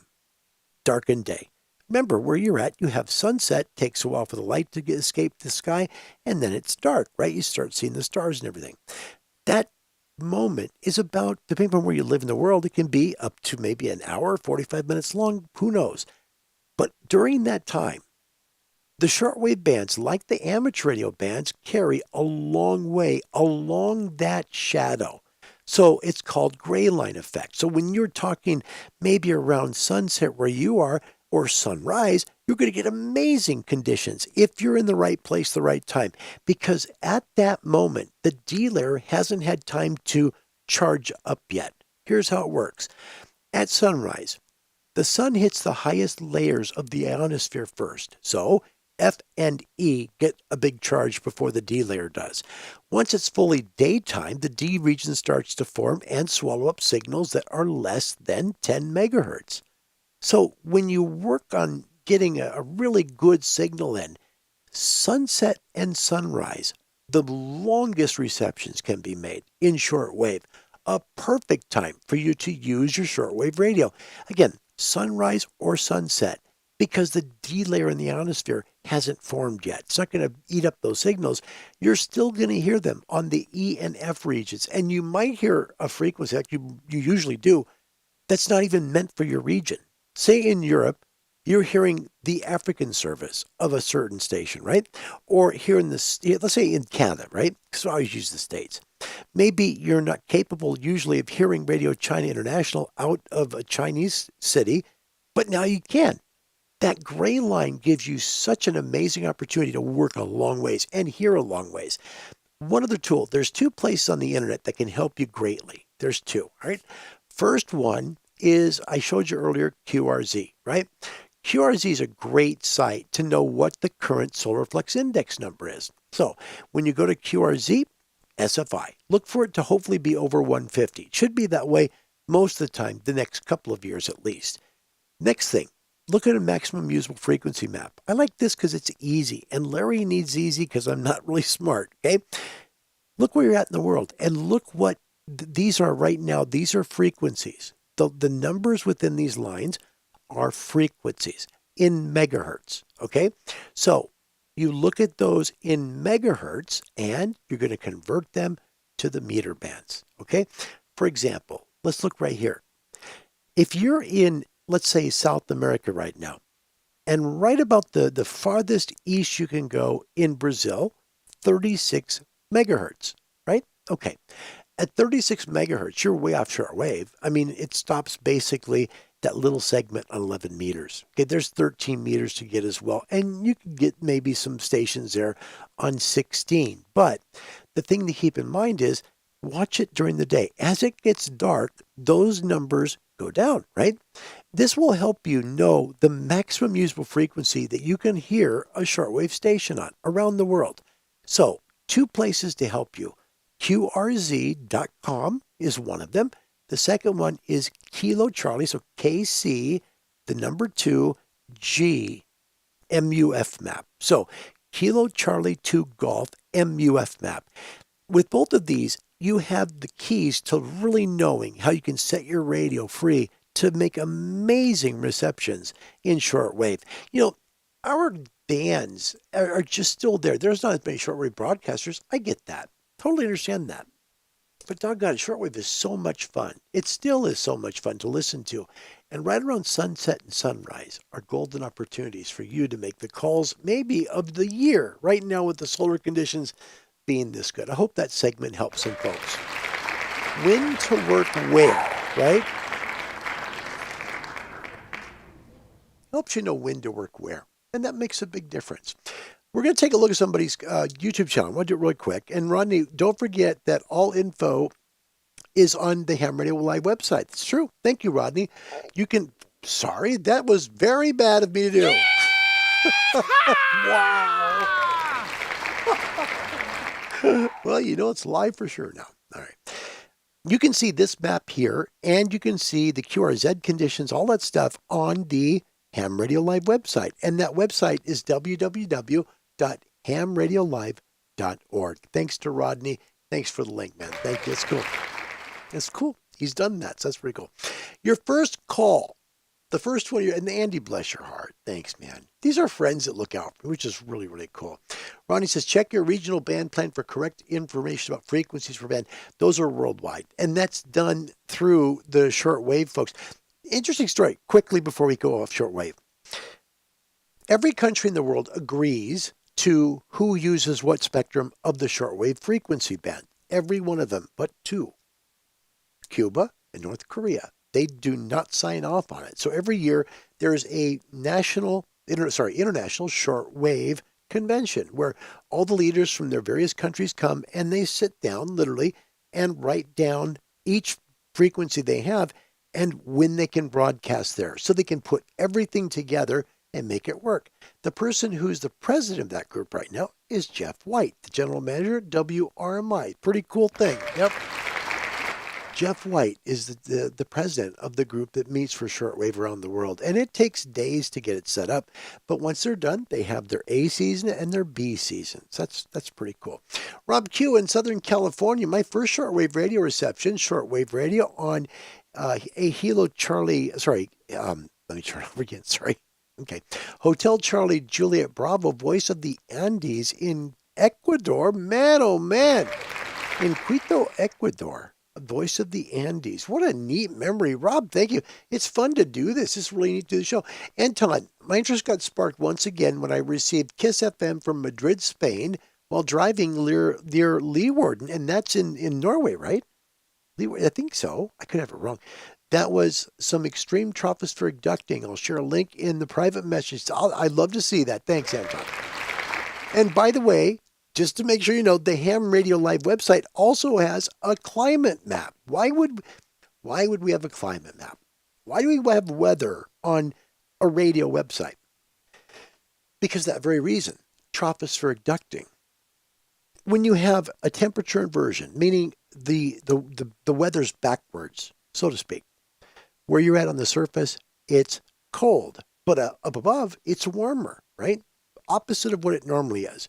B: darkened day. Remember, where you're at, you have sunset, takes a while for the light to escape the sky, and then it's dark, right? You start seeing the stars and everything. That moment is about, depending on where you live in the world, it can be up to maybe an hour, 45 minutes long, who knows. But during that time, the shortwave bands, like the amateur radio bands, carry a long way along that shadow. So it's called gray line effect. So when you're talking maybe around sunset where you are, or sunrise, you're going to get amazing conditions if you're in the right place, the right time. Because at that moment, the D layer hasn't had time to charge up yet. Here's how it works. At sunrise, the sun hits the highest layers of the ionosphere first. So F and E get a big charge before the D layer does. Once it's fully daytime, the D region starts to form and swallow up signals that are less than 10 megahertz. So when you work on getting a really good signal in, sunset and sunrise, the longest receptions can be made in shortwave. A perfect time for you to use your shortwave radio. Again, sunrise or sunset, because the D layer in the ionosphere hasn't formed yet. It's not going to eat up those signals. You're still going to hear them on the E and F regions. And you might hear a frequency, like you usually do, that's not even meant for your region. Say in Europe, you're hearing the African service of a certain station, right? Or here in let's say in Canada, right? Because I always use the States. Maybe you're not capable usually of hearing Radio China International out of a Chinese city, but now you can. That gray line gives you such an amazing opportunity to work a long ways and hear a long ways. One other tool, there's 2 places on the internet that can help you greatly. There's 2, all right? First one is, I showed you earlier, QRZ, right? QRZ is a great site to know what the current solar flux index number is. So when you go to QRZ, SFI, look for it to hopefully be over 150. It should be that way most of the time, the next couple of years at least. Next thing, look at a maximum usable frequency map. I like this because it's easy, and Larry needs easy because I'm not really smart, okay? Look where you're at in the world, and look what these are right now. These are frequencies. The numbers within these lines are frequencies in megahertz, okay? So you look at those in megahertz, and you're going to convert them to the meter bands, okay? For example, let's look right here. If you're in, let's say, South America right now, and right about the farthest east you can go in Brazil, 36 megahertz, right? Okay. At 36 megahertz, you're way off shortwave. I mean, it stops basically that little segment on 11 meters. Okay, there's 13 meters to get as well. And you can get maybe some stations there on 16. But the thing to keep in mind is watch it during the day. As it gets dark, those numbers go down, right? This will help you know the maximum usable frequency that you can hear a shortwave station on around the world. So 2 places to help you. QRZ.com is one of them. The second one is Kilo Charlie, so KC, the number 2, G, MUF map. So Kilo Charlie 2 Golf MUF map. With both of these, you have the keys to really knowing how you can set your radio free to make amazing receptions in shortwave. You know, our bands are just still there. There's not as many shortwave broadcasters. I get that. Totally understand that. But doggone it, shortwave is so much fun. It still is so much fun to listen to. And right around sunset and sunrise are golden opportunities for you to make the calls maybe of the year right now with the solar conditions being this good. I hope that segment helps some folks. When to work where, right? Helps you know when to work where. And that makes a big difference. We're going to take a look at somebody's YouTube channel. I want to do it really quick. And Rodney, don't forget that all info is on the Ham Radio Live website. It's true. Thank you, Rodney. You can, sorry, that was very bad of me to do. Wow. Well, you know it's live for sure now. All right. You can see this map here, and you can see the QRZ conditions, all that stuff on the Ham Radio Live website. And that website is www.hamradio.live. hamradiolive.org. Thanks to Rodney. Thanks for the link, man. Thank you. That's cool. That's cool. He's done that, so that's pretty cool. Your first call, the first one, and Andy, bless your heart. Thanks, man. These are friends that look out for me, which is really, really cool. Ronnie says, check your regional band plan for correct information about frequencies for band. Those are worldwide, and that's done through the shortwave folks. Interesting story, quickly before we go off shortwave. Every country in the world agrees to who uses what spectrum of the shortwave frequency band. Every one of them, but two. Cuba and North Korea. They do not sign off on it. So every year there's a international shortwave convention where all the leaders from their various countries come and they sit down literally and write down each frequency they have and when they can broadcast there. So they can put everything together and make it work. The person who's the president of that group right now is Jeff White, the general manager at WRMI. Pretty cool thing. Yep. Jeff White is the president of the group that meets for shortwave around the world. And it takes days to get it set up. But once they're done, they have their A season and their B seasons. That's pretty cool. Rob Q in Southern California, my first shortwave radio reception, shortwave radio on a Hilo Charlie, let me turn over again, sorry. Okay. Hotel Charlie Juliet Bravo, voice of the Andes in Ecuador. Man, oh man. In Quito, Ecuador. Voice of the Andes. What a neat memory. Rob, thank you. It's fun to do this. It's really neat to do the show. Anton, my interest got sparked once again when I received KISS FM from Madrid, Spain, while driving near Leeuwarden, and that's in Norway, right? I think so. I could have it wrong. That was some extreme tropospheric ducting. I'll share a link in the private message. I'd love to see that. Thanks, Anton. And by the way, just to make sure you know, the Ham Radio Live website also has a climate map. Why would we have a climate map? Why do we have weather on a radio website? Because that very reason, tropospheric ducting. When you have a temperature inversion, meaning the weather's backwards, so to speak, where you're at on the surface, it's cold, but up above, it's warmer, right? Opposite of what it normally is.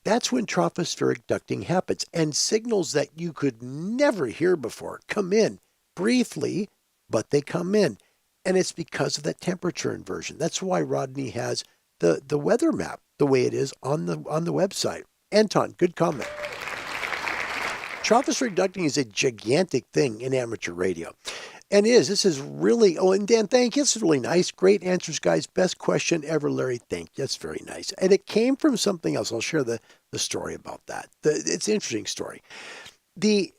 B: That's when tropospheric ducting happens, and signals that you could never hear before come in briefly, but they come in. And it's because of that temperature inversion. That's why Rodney has the weather map the way it is on the website. Anton, good comment. Tropospheric ducting is a gigantic thing in amateur radio. And this is really, and Dan, thank you. It's really nice. Great answers, guys. Best question ever, Larry. Thank you. That's very nice. And it came from something else. I'll share the story about that. It's an interesting story. The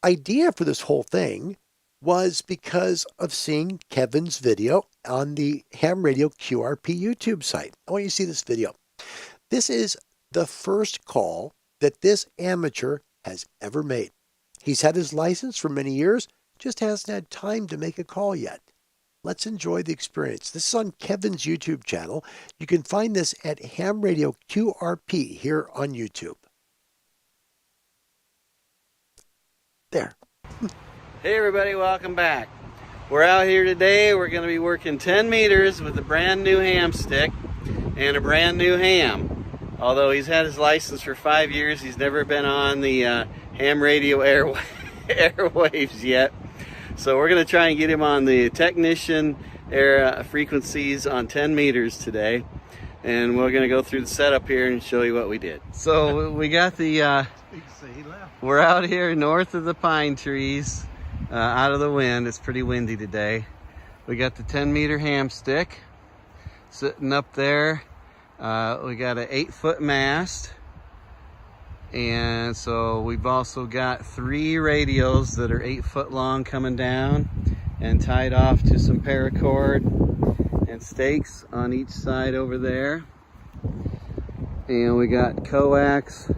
B: idea for this whole thing was because of seeing Kevin's video on the Ham Radio QRP YouTube site. I want you to see this video. This is the first call that this amateur has ever made. He's had his license for many years, just hasn't had time to make a call yet. Let's enjoy the experience. This is on Kevin's YouTube channel. You can find this at Ham Radio QRP here on YouTube. There.
E: Hey everybody, welcome back. We're out here today. We're going to be working 10 meters with a brand new ham stick and a brand new ham. Although he's had his license for 5 years, he's never been on the ham radio airwaves yet. So we're going to try and get him on the technician era frequencies on 10 meters today. And we're going to go through the setup here and show you what we did. So we got the, we're out here north of the pine trees, out of the wind. It's pretty windy today. We got the 10 meter ham stick sitting up there. We got an 8-foot mast. And so we've also got 3 radios that are 8 foot long coming down and tied off to some paracord and stakes on each side over there. And we got coax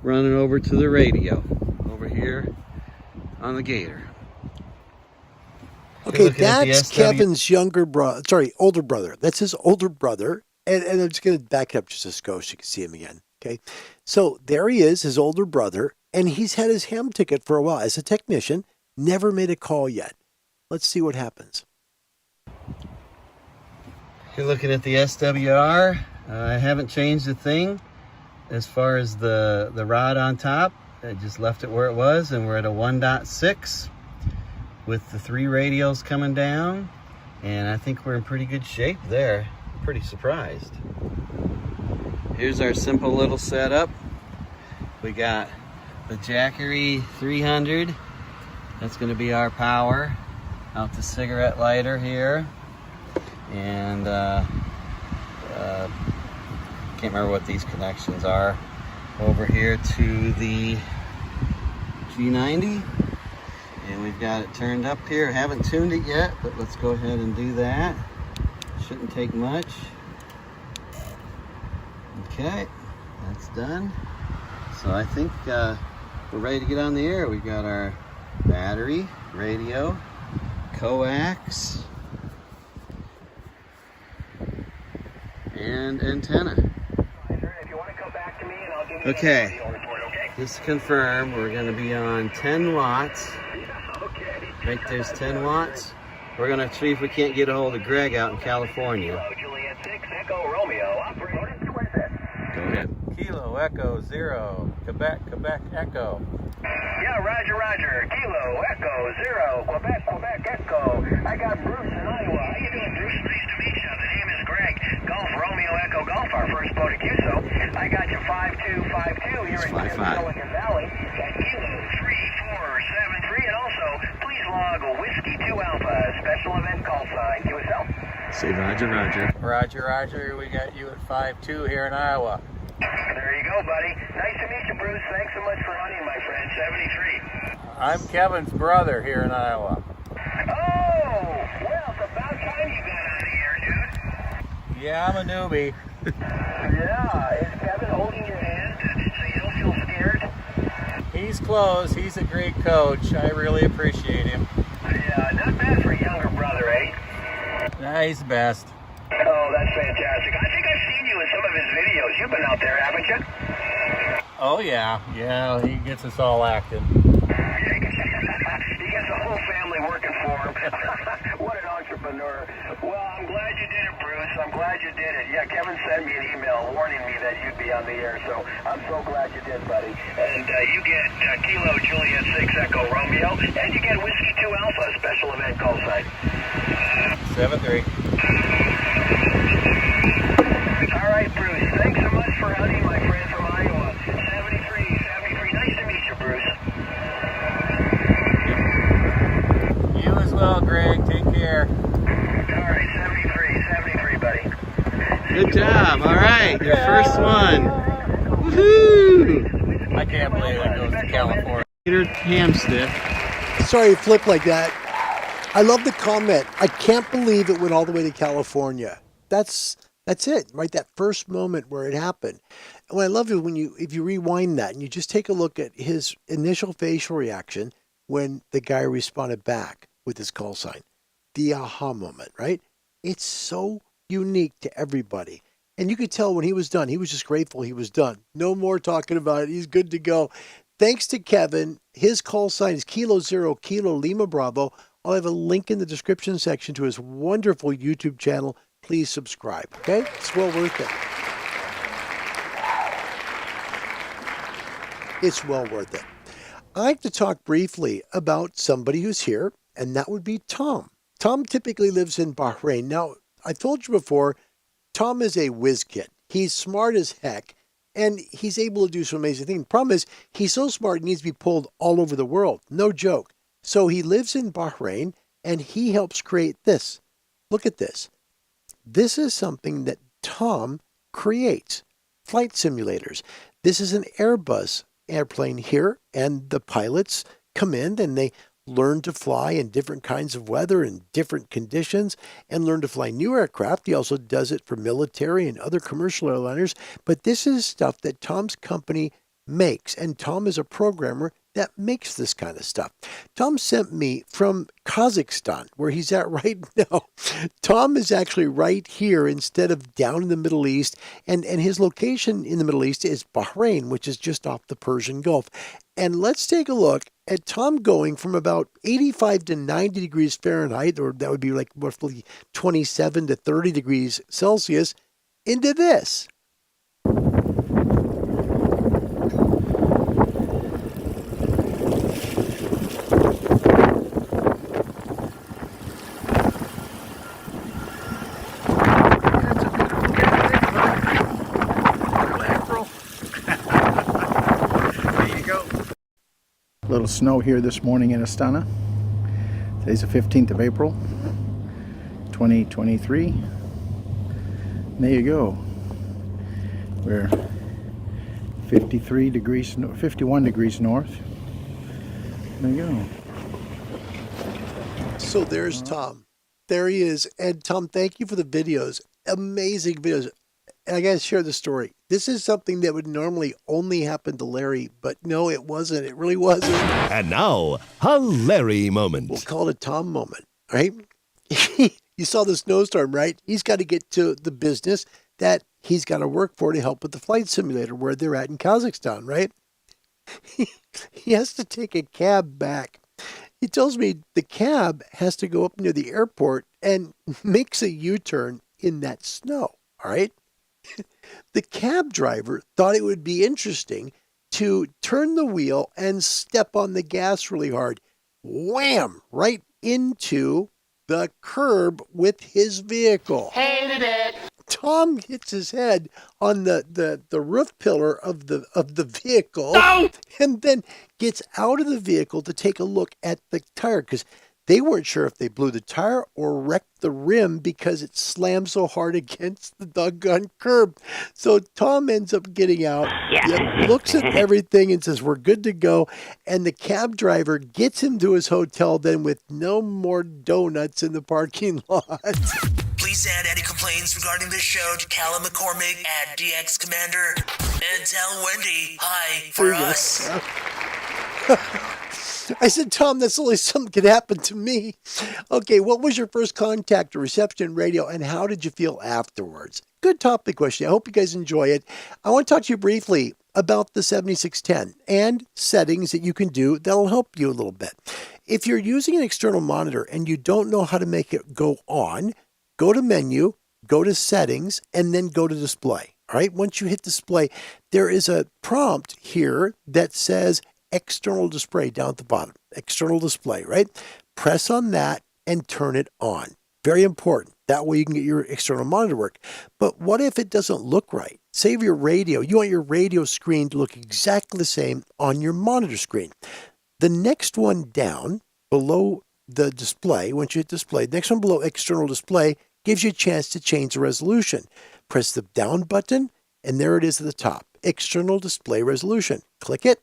E: running over to the radio over here on the gator.
B: Okay, that's Kevin's older brother. That's his older brother. And I'm just going to back up just a skosh so you can see him again. Okay, so there he is, his older brother, and he's had his ham ticket for a while as a technician, never made a call yet. Let's see what happens.
E: You're looking at the SWR. I haven't changed a thing. as far as the rod on top, I just left it where it was, and we're at a 1.6 with the 3 radials coming down, and I think we're in pretty good shape there. Pretty surprised. Here's our simple little setup. We got the Jackery 300. That's going to be our power. Out the cigarette lighter here, and can't remember what these connections are. Over here to the G90, and we've got it turned up here. Haven't tuned it yet, but let's go ahead and do that. Shouldn't take much. Okay, that's done. So I think we're ready to get on the air. We've got our battery, radio, coax, and antenna. Okay, just to confirm, we're going to be on 10 watts. Right there's 10 watts. We're going to see if we can't get a hold of Greg out in California. Go ahead.
F: Kilo Echo 0, Quebec, Quebec Echo.
C: Yeah, Roger, Roger. Kilo Echo 0, Quebec, Quebec Echo. I got Bruce in Iowa. How you doing, Bruce? Nice to meet you. The name is Greg. Golf, Romeo Echo Golf, our first boat at QSO. I got you 5252 here in Silicon Valley. At Kilo 3473, and also please log Whiskey 2 Alpha, special event call sign QSO.
E: Say Roger, Roger.
F: Roger, Roger. We got you at 5-2 here in Iowa.
C: There you go, buddy. Nice to meet you, Bruce. Thanks so much for hunting, my friend. 73.
F: I'm Kevin's brother here in Iowa.
C: Oh, well, it's about time you got out of here, dude.
F: Yeah, I'm a newbie.
C: Yeah, is Kevin holding your hand so you don't feel scared?
F: He's close. He's a great coach. I really appreciate him.
C: Yeah, not bad for a younger brother, eh?
F: Nah, he's the best.
C: Oh, that's fantastic. I think I've seen you in some of his videos. You've been out there, haven't you?
F: Oh, yeah. Yeah, he gets us all acting.
C: Yeah, he gets the whole family working for him. What an entrepreneur. Well, I'm glad you did it, Bruce. I'm glad you did it. Yeah, Kevin sent me an email warning me that you'd be on the air, so I'm so glad you did, buddy. And you get Kilo Juliet 6 Echo Romeo, and you get Whiskey 2 Alpha, special event call sign.
F: 7-3.
C: All right, Bruce. Thanks so much for hunting, my friend from Iowa. 73. Nice to meet you, Bruce.
F: You as well, Greg. Take care.
C: All right, 73, buddy.
E: Good job. All right, your first one. Woohoo!
F: I can't believe it goes to California.
E: Ham stick.
B: Sorry, it flipped like that. I love the comment. I can't believe it went all the way to California. That's it, right? That first moment where it happened. And what I love is if you rewind that and you just take a look at his initial facial reaction when the guy responded back with his call sign. The aha moment, right? It's so unique to everybody. And you could tell when he was done, he was just grateful he was done. No more talking about it. He's good to go. Thanks to Kevin. His call sign is Kilo 0, Kilo Lima Bravo. I'll have a link in the description section to his wonderful YouTube channel. Please subscribe, okay? It's well worth it. It's well worth it. I'd like to talk briefly about somebody who's here, and that would be Tom. Tom typically lives in Bahrain. Now, I told you before, Tom is a whiz kid. He's smart as heck, and he's able to do some amazing things. Problem is, he's so smart, he needs to be pulled all over the world. No joke. So he lives in Bahrain, and he helps create this. Look at this. This is something that Tom creates. Flight simulators. This is an Airbus airplane here, and the pilots come in and they learn to fly in different kinds of weather and different conditions and learn to fly new aircraft. He also does it for military and other commercial airliners. But this is stuff that Tom's company makes, and Tom is a programmer that makes this kind of stuff. Tom sent me from Kazakhstan, where he's at right now. Tom is actually right here instead of down in the Middle East, and his location in the Middle East is Bahrain, which is just off the Persian Gulf. And let's take a look at Tom going from about 85 to 90 degrees Fahrenheit, or that would be like roughly 27 to 30 degrees Celsius, into this.
G: little snow here this morning in Astana. Today's the 15th of April, 2023. There you go. We're 51 degrees north. There you go.
B: So there's Tom. There he is. And Tom, thank you for the videos. Amazing videos. And I got to share the story. This is something that would normally only happen to Larry, but no, it wasn't. It really wasn't.
H: And now, a Larry moment.
B: We'll call it a Tom moment, right? You saw the snowstorm, right? He's got to get to the business that he's got to work for to help with the flight simulator where they're at in Kazakhstan, right? He has to take a cab back. He tells me the cab has to go up near the airport and makes a U-turn in that snow, all right? The cab driver thought it would be interesting to turn the wheel and step on the gas really hard. Wham! Right into the curb with his vehicle.
D: Hated it.
B: Tom hits his head on the roof pillar of the vehicle and then gets out of the vehicle to take a look at the tire because they weren't sure if they blew the tire or wrecked the rim because it slammed so hard against the doggone curb. So Tom ends up getting out, looks at everything and says, we're good to go. And the cab driver gets him to his hotel then with no more donuts in the parking lot.
A: Please send any complaints regarding this show to Callum McCormick at DX Commander and tell Wendy hi for us.
B: I said, Tom, that's only something could happen to me. Okay, what was your first contact or reception radio, and how did you feel afterwards? Good topic question. I hope you guys enjoy it. I want to talk to you briefly about the 7610 and settings that you can do that'll help you a little bit. If you're using an external monitor and you don't know how to make it go on, go to menu, go to settings, and then go to display. All right, once you hit display, there is a prompt here that says external display down at the bottom. External display, right? Press on that and turn it on. Very important. That way you can get your external monitor work. But what if it doesn't look right? Save your radio. You want your radio screen to look exactly the same on your monitor screen. The next one down below the display, once you hit display, the next one below external display gives you a chance to change the resolution. Press the down button and there it is at the top. External display resolution. Click it.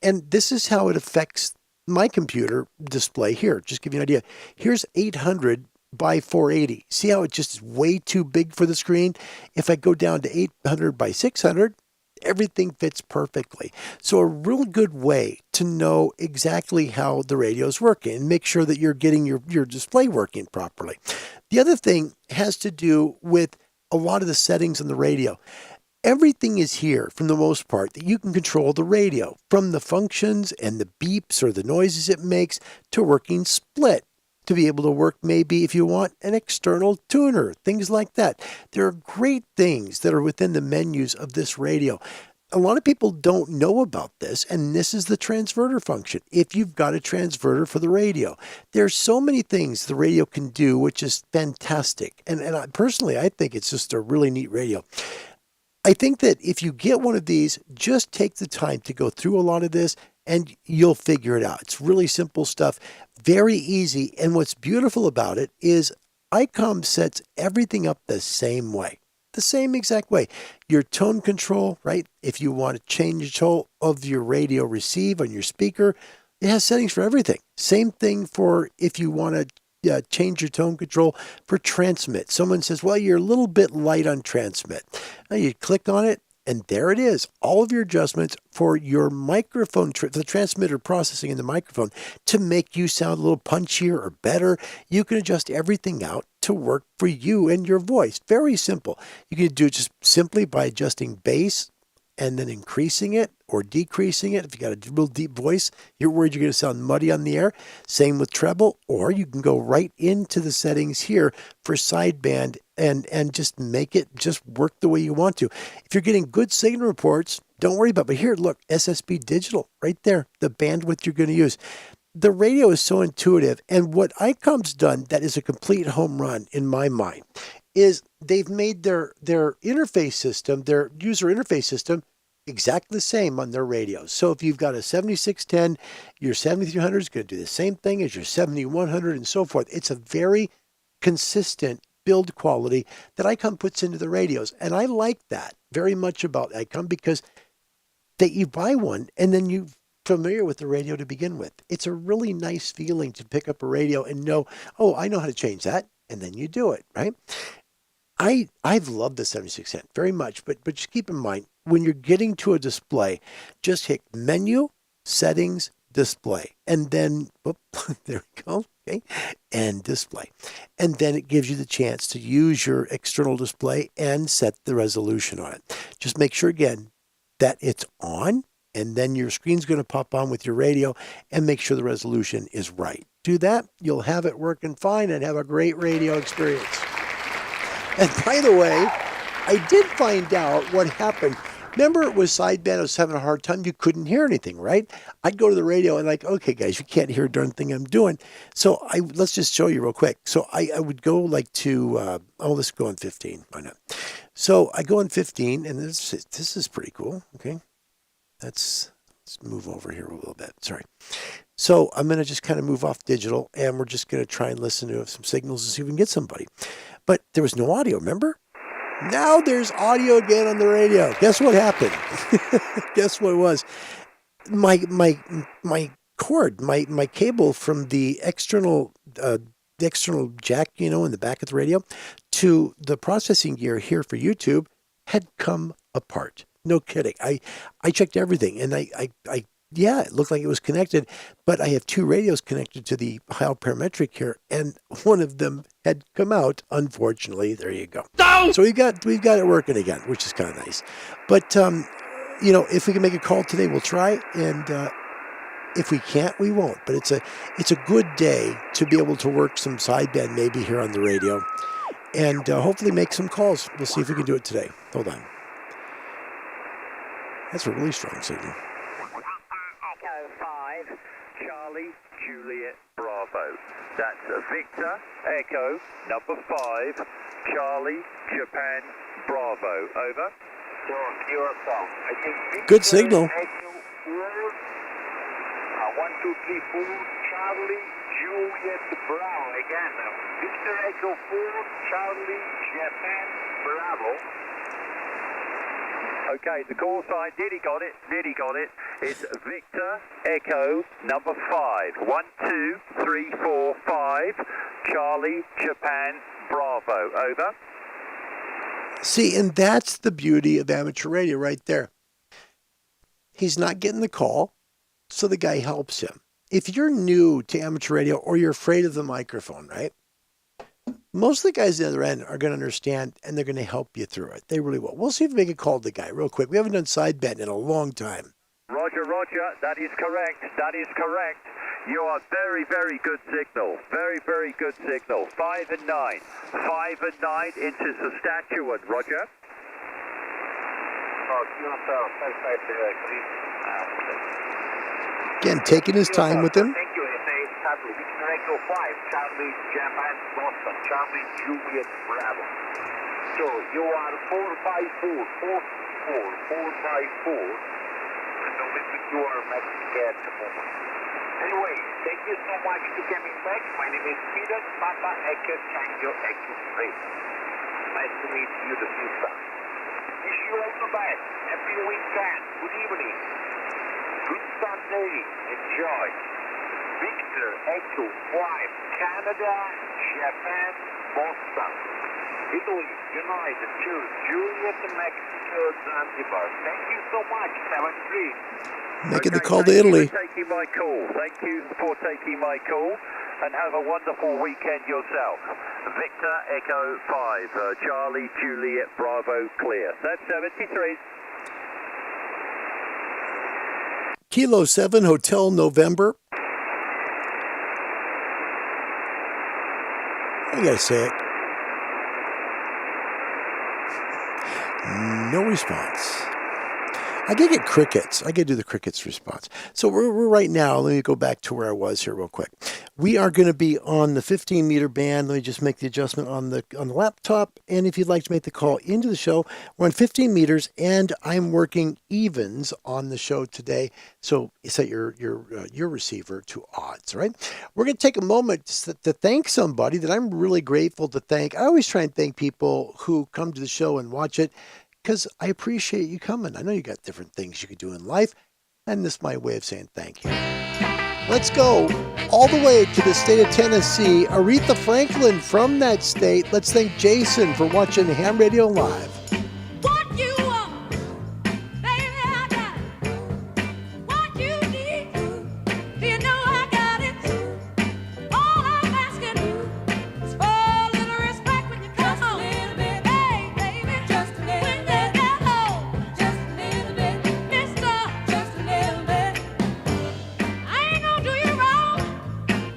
B: And this is how it affects my computer display here. Just give you an idea. Here's 800 by 480. See how it just is way too big for the screen? If I go down to 800 by 600, everything fits perfectly. So a real good way to know exactly how the radio is working and make sure that you're getting your display working properly. The other thing has to do with a lot of the settings on the radio. Everything is here, for the most part, that you can control the radio, from the functions and the beeps or the noises it makes to working split, to be able to work maybe if you want an external tuner, things like that. There are great things that are within the menus of this radio. A lot of people don't know about this, and this is the transverter function. If you've got a transverter for the radio, there's so many things the radio can do, which is fantastic. And personally, I think it's just a really neat radio. I think that if you get one of these, just take the time to go through a lot of this and you'll figure it out. It's really simple stuff, very easy. And what's beautiful about it is Icom sets everything up the same way, the same exact way. Your tone control, right? If you want to change the tone of your radio receive on your speaker, it has settings for everything. Same thing for if you want to change your tone control for transmit. Someone says, well, you're a little bit light on transmit. Now you click on it and there it is. All of your adjustments for your microphone, the transmitter processing in the microphone to make you sound a little punchier or better. You can adjust everything out to work for you and your voice. Very simple. You can do it just simply by adjusting bass and then increasing it or decreasing it. If you got a real deep voice, you're worried you're going to sound muddy on the air. Same with treble, or you can go right into the settings here for sideband and just make it just work the way you want to. If you're getting good signal reports, don't worry about it. But here, look, SSB digital right there, the bandwidth you're going to use. The radio is so intuitive, and what Icom's done that is a complete home run in my mind is they've made their interface system, their user interface system, exactly the same on their radios. So if you've got a 7610, your 7300 is going to do the same thing as your 7100 and so forth. It's a very consistent build quality that Icom puts into the radios. And I like that very much about Icom because that you buy one and then you're familiar with the radio to begin with. It's a really nice feeling to pick up a radio and know, oh, I know how to change that. And then you do it, right? I've loved the 7610 very much, but just keep in mind, when you're getting to a display, just hit Menu, Settings, Display, and then, there we go, okay, and Display. And then it gives you the chance to use your external display and set the resolution on it. Just make sure, again, that it's on, and then your screen's going to pop on with your radio, and make sure the resolution is right. Do that, you'll have it working fine and have a great radio experience. And by the way, I did find out what happened. Remember, it was sideband. I was having a hard time. You couldn't hear anything, right? I'd go to the radio and like, okay, guys, you can't hear a darn thing I'm doing. So let's just show you real quick. So I would go like to, let's go on 15. Why not? So I go on 15, and this is pretty cool. Okay, let's move over here a little bit. Sorry. So I'm going to just kind of move off digital, and we're just going to try and listen to some signals and see if we can get somebody. But there was no audio, remember? Now there's audio again on the radio. Guess what happened? Guess what it was? My cord, my cable from the external jack, in the back of the radio to the processing gear here for YouTube had come apart. No kidding. I checked everything, and yeah, it looked like it was connected, but I have two radios connected to the Heil parametric here, and one of them had come out. Unfortunately, there you go. No! So we've got it working again, which is kind of nice. But if we can make a call today, we'll try, and if we can't, we won't. But it's a good day to be able to work some sideband maybe here on the radio, and hopefully make some calls. We'll see if we can do it today. Hold on. That's a really strong signal.
C: Charlie, Juliet, Bravo. That's Victor, Echo, number 5, Charlie, Japan, Bravo. Over.
B: Good signal.
C: 1, 2, 3, 4, Charlie, Juliet, Bravo. Again, Victor, Echo, 4, Charlie, Japan, Bravo. Okay, the call sign, nearly got it. It's Victor, Echo, number 5. 1, 2, 3, 4, 5, Charlie, Japan, Bravo. Over.
B: See, and that's the beauty of amateur radio right there. He's not getting the call, so the guy helps him. If you're new to amateur radio or you're afraid of the microphone, right? Most of the guys on the other end are going to understand, and they're going to help you through it. They really will. We'll see if we make a call to the guy real quick. We haven't done sideband in a long time.
C: Roger. That is correct. You are very, very good signal. Very, very good signal. 5 and 9. 5 and 9 into Saskatchewan. Roger.
B: Again, taking his time with him.
C: Thank you. Victor Echo 5, Charlie, Japan, Boston, Charlie, Juliet, Bravo. So you are 454, 454, and the limit you are Mexican at the moment. Anyway, thank you so much for coming back. My name is Peter, Papa Echo, Tango, Echo 3. Nice to meet you, the sister. Wish you all the best. Happy weekend. Good evening. Good Sunday. Enjoy. Victor, Echo 5, Canada, Japan, Boston, Italy, United, Juliet, Mexico, Zanzibar. Thank you so much. 7-3.
B: Making the call to Italy.
C: Thank you for taking my call, and have a wonderful weekend yourself. Victor, Echo 5, Charlie, Juliet, Bravo, clear. That's 73.
B: Kilo 7, Hotel November. I gotta say it. No response. I gotta get crickets. I gotta do the crickets response. So we're right now, let me go back to where I was here real quick. We are going to be on the 15-meter band. Let me just make the adjustment on the laptop. And if you'd like to make the call into the show, we're on 15 meters, and I'm working evens on the show today. So set your receiver to odds, right? We're going to take a moment to thank somebody that I'm really grateful to thank. I always try and thank people who come to the show and watch it because I appreciate you coming. I know you got different things you could do in life, and this is my way of saying thank you. Let's go all the way to the state of Tennessee. Aretha Franklin from that state. Let's thank Jason for watching Ham Radio Live.
D: What you want, baby, I got it. What you need, do you know I got it? All I'm asking is for a little respect when you come home. Hey, baby, just a little when you get home. Just a little bit, mister, just a little bit. I ain't gonna do you wrong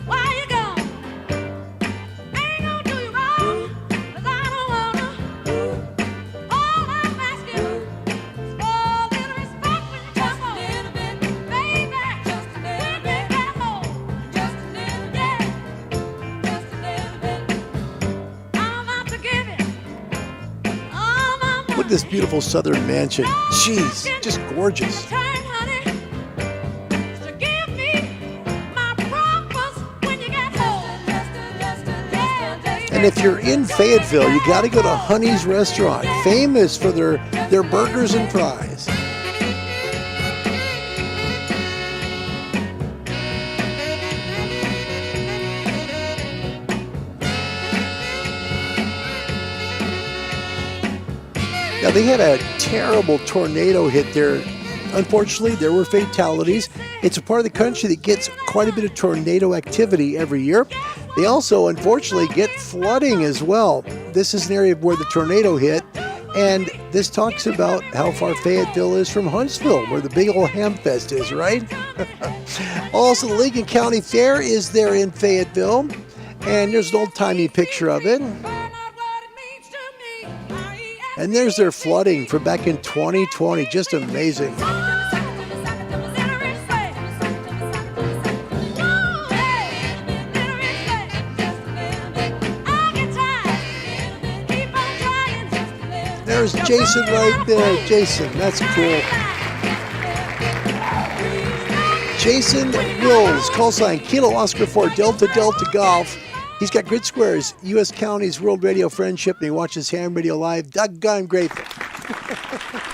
D: while you gone. I ain't gonna do you wrong 'cause I don't wanna. All I'm asking is for a little respect when you come home. Just a little bit, baby. Just a little bit. When you get home. Just a little bit. Just a little bit. I'm out to give it all my money.
B: Look at this beautiful southern mansion. Jeez, just gorgeous.
D: Turn, honey, to give me my promise when you get home. Yeah, baby.
B: And if you're in Fayetteville, you got to go to Honey's Restaurant, famous for their burgers and fries. Now, they had a terrible tornado hit there. Unfortunately, there were fatalities. It's a part of the country that gets quite a bit of tornado activity every year. They also, unfortunately, get flooding as well. This is an area where the tornado hit, and this talks about how far Fayetteville is from Huntsville, where the big old Ham Fest is, right? Also, the Lincoln County Fair is there in Fayetteville, and there's an old-timey picture of it. And there's their flooding from back in 2020. Just amazing. There's Jason right there. Jason, that's cool. Jason Wills, call sign Kilo Oscar 4 Delta Delta Golf. He's got Grid Squares, U.S. Counties World Radio Friendship, and he watches Ham Radio Live. Doggone grateful.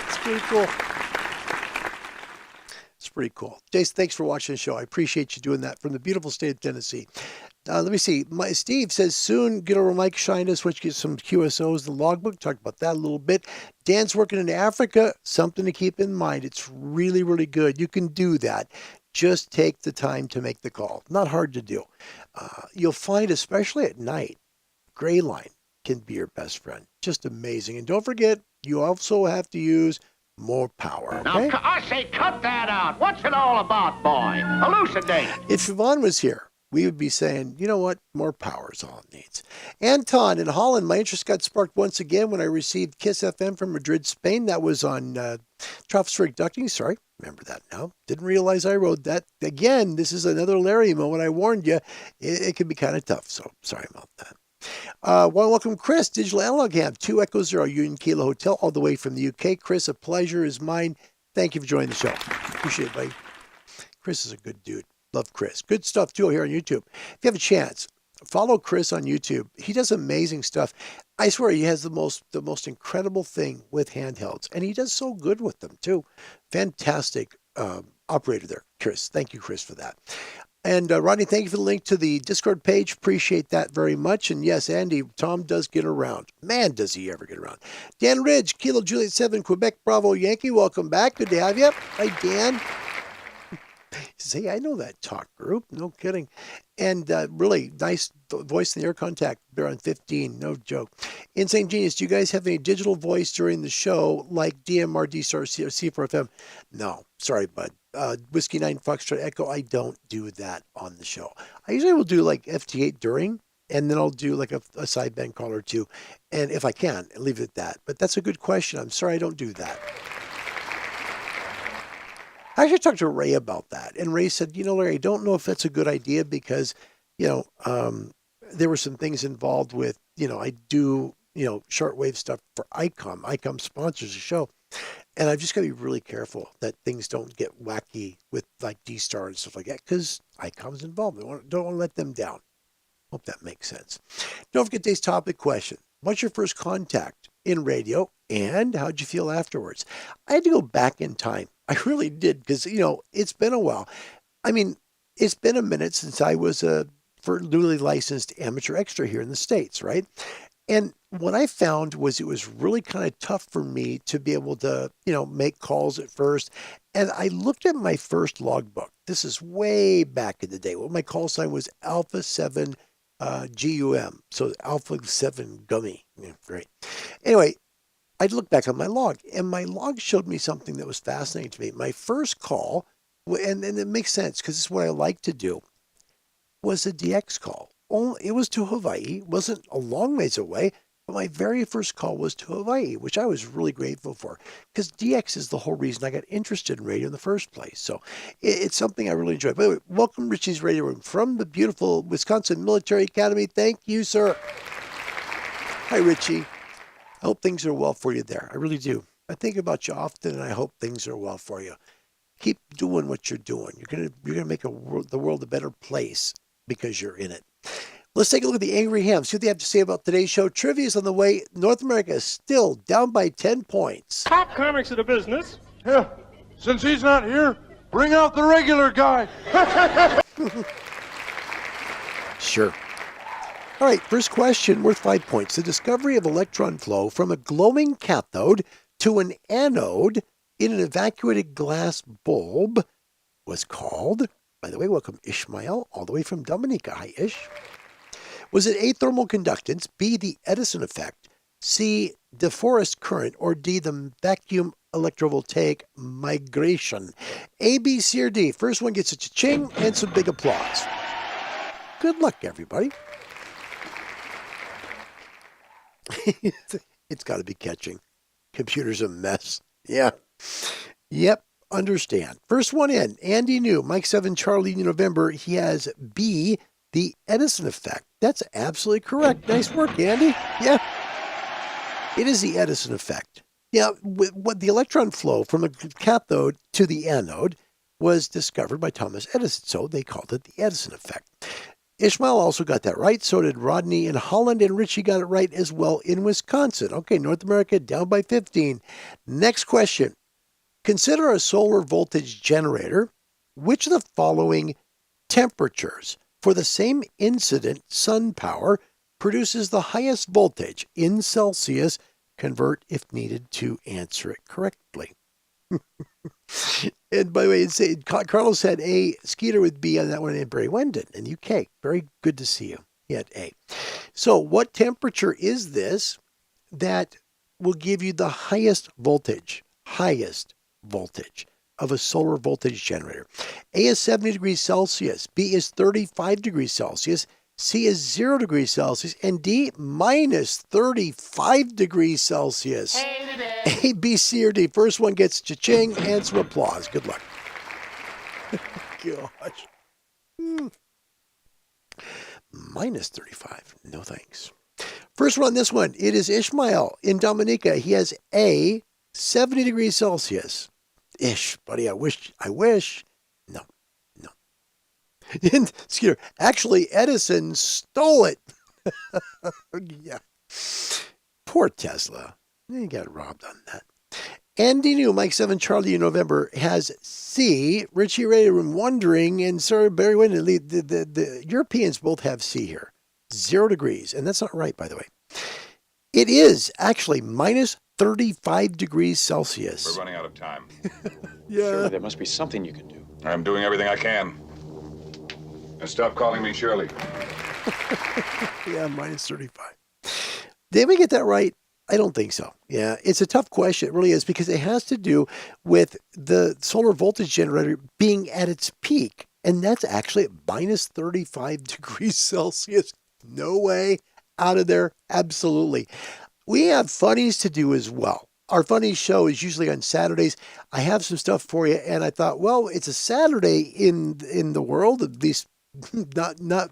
B: It's pretty cool. It's pretty cool. Jason, thanks for watching the show. I appreciate you doing that from the beautiful state of Tennessee. Let me see. Steve says, soon get over Mike Shyness, which gets some QSOs, the logbook. Talked about that a little bit. Dan's working in Africa. Something to keep in mind. It's really, really good. You can do that. Just take the time to make the call. Not hard to do. You'll find, especially at night, gray line can be your best friend. Just amazing. And don't forget, you also have to use more power. Okay?
C: Now, I say cut that out. What's it all about, boy? Elucidate.
B: If Yvonne was here, we would be saying, you know what? More power is all it needs. Anton in Holland, my interest got sparked once again when I received KISS FM from Madrid, Spain. That was on tropospheric ducting. Sorry, remember that now. Didn't realize I wrote that. Again, this is another Larry moment. I warned you, it can be kind of tough. So sorry about that. Welcome, Chris, Digital Analog Ham, 2 Echo 0 Union Kilo Hotel, all the way from the UK. Chris, a pleasure is mine. Thank you for joining the show. Appreciate it, buddy. Chris is a good dude. Love Chris. Good stuff, too, here on YouTube. If you have a chance, follow Chris on YouTube. He does amazing stuff. I swear he has the most incredible thing with handhelds, and he does so good with them, too. Fantastic operator there, Chris. Thank you, Chris, for that. And Rodney, thank you for the link to the Discord page. Appreciate that very much. And yes, Andy, Tom does get around. Man, does he ever get around. Dan Ridge, Kilo Juliet 7, Quebec Bravo Yankee. Welcome back. Good to have you. Hi, Dan. Say, I know that talk group. No kidding. And really nice voice in the air contact. They're on 15. No joke. Insane Genius, do you guys have any digital voice during the show like DMRD or C4FM? No. Sorry, bud. Whiskey 9 Foxtrot Echo, I don't do that on the show. I usually will do like FT8 during, and then I'll do like a sideband call or two. And if I can, leave it at that. But that's a good question. I'm sorry I don't do that. I actually talked to Ray about that, and Ray said, you know, Larry, I don't know if that's a good idea because there were some things involved with, I do, shortwave stuff for Icom. Icom sponsors the show. And I've just got to be really careful that things don't get wacky with like D-Star and stuff like that because Icom's involved. Don't want to let them down. Hope that makes sense. Don't forget today's topic question. What's your first contact in radio and how'd you feel afterwards? I had to go back in time. I really did because, it's been a while. I mean, it's been a minute since I was a newly licensed amateur extra here in the States, right? And what I found was it was really kind of tough for me to be able to, make calls at first. And I looked at my first logbook. This is way back in the day. Well, my call sign was Alpha 7 GUM. So Alpha 7 Gummy. Yeah, great. Anyway, I'd look back on my log, and my log showed me something that was fascinating to me. My first call, and it makes sense because it's what I like to do, was a DX call. It was to Hawaii. It wasn't a long ways away, but my very first call was to Hawaii, which I was really grateful for because DX is the whole reason I got interested in radio in the first place. So it's something I really enjoy. By the way, welcome Richie's Radio Room from the beautiful Wisconsin Military Academy. Thank you, sir. Hi, Richie. I hope things are well for you there. I really do. I think about you often, and I hope things are well for you. Keep doing what you're doing. You're gonna make the world a better place because you're in it. Let's take a look at the Angry Ham, see what they have to say about today's show. Trivia is on the way. North America is still down by 10 points.
I: Top comics of the business.
J: Yeah, since he's not here, bring out the regular guy.
B: Sure. All right, first question worth 5 points. The discovery of electron flow from a glowing cathode to an anode in an evacuated glass bulb was called, by the way, welcome Ishmael, all the way from Dominica. Hi, Ish. Was it A, thermal conductance, B, the Edison effect, C, de Forest current, or D, the vacuum electrovoltaic migration? A, B, C, or D? First one gets a cha-ching and some big applause. Good luck, everybody. It's got to be catching. Computer's a mess. Yeah. Yep. Understand. First one in. Andy New, Mike 7, Charlie November. He has B, the Edison effect. That's absolutely correct. Nice work, Andy. Yeah. It is the Edison effect. Yeah, what the electron flow from the cathode to the anode was discovered by Thomas Edison, so they called it the Edison effect. Ishmael also got that right. So did Rodney in Holland, and Richie got it right as well in Wisconsin. Okay, North America down by 15. Next question. Consider a solar voltage generator. Which of the following temperatures for the same incident sun power produces the highest voltage in Celsius? Convert if needed to answer it correctly. And by the way, Carlos had A, Skeeter with B on that one, and Barry Wendon in UK. Very good to see you. He had A. So what temperature is this that will give you the highest voltage of a solar voltage generator? A is 70 degrees Celsius, B is 35 degrees Celsius, C is 0 degrees Celsius, and D, minus 35 degrees Celsius. A, B, C, or D. First one gets cha-ching and some applause. Good luck. Gosh. Minus 35. No thanks. First one, this one. It is Ishmael in Dominica. He has A, 70 degrees Celsius. Ish, buddy, I wish. No. Skeeter. Actually, Edison stole it. Yeah. Poor Tesla. He got robbed on that. Andy New, Mike 7, Charlie in November, has C. Richie Radio Room wondering, and Sir Barry Windley, the Europeans both have C here. 0 degrees. And that's not right, by the way. It is actually minus 35 degrees Celsius.
J: We're running out of time.
B: Yeah.
K: Surely there must be something you can do.
J: I'm doing everything I can. And stop calling me Shirley.
B: Yeah, minus 35. Did we get that right? I don't think so. Yeah, it's a tough question. It really is, because it has to do with the solar voltage generator being at its peak. And that's actually at minus 35 degrees Celsius. No way. Out of there. Absolutely. We have funnies to do as well. Our funnies show is usually on Saturdays. I have some stuff for you, and I thought, well, it's a Saturday in the world, at least not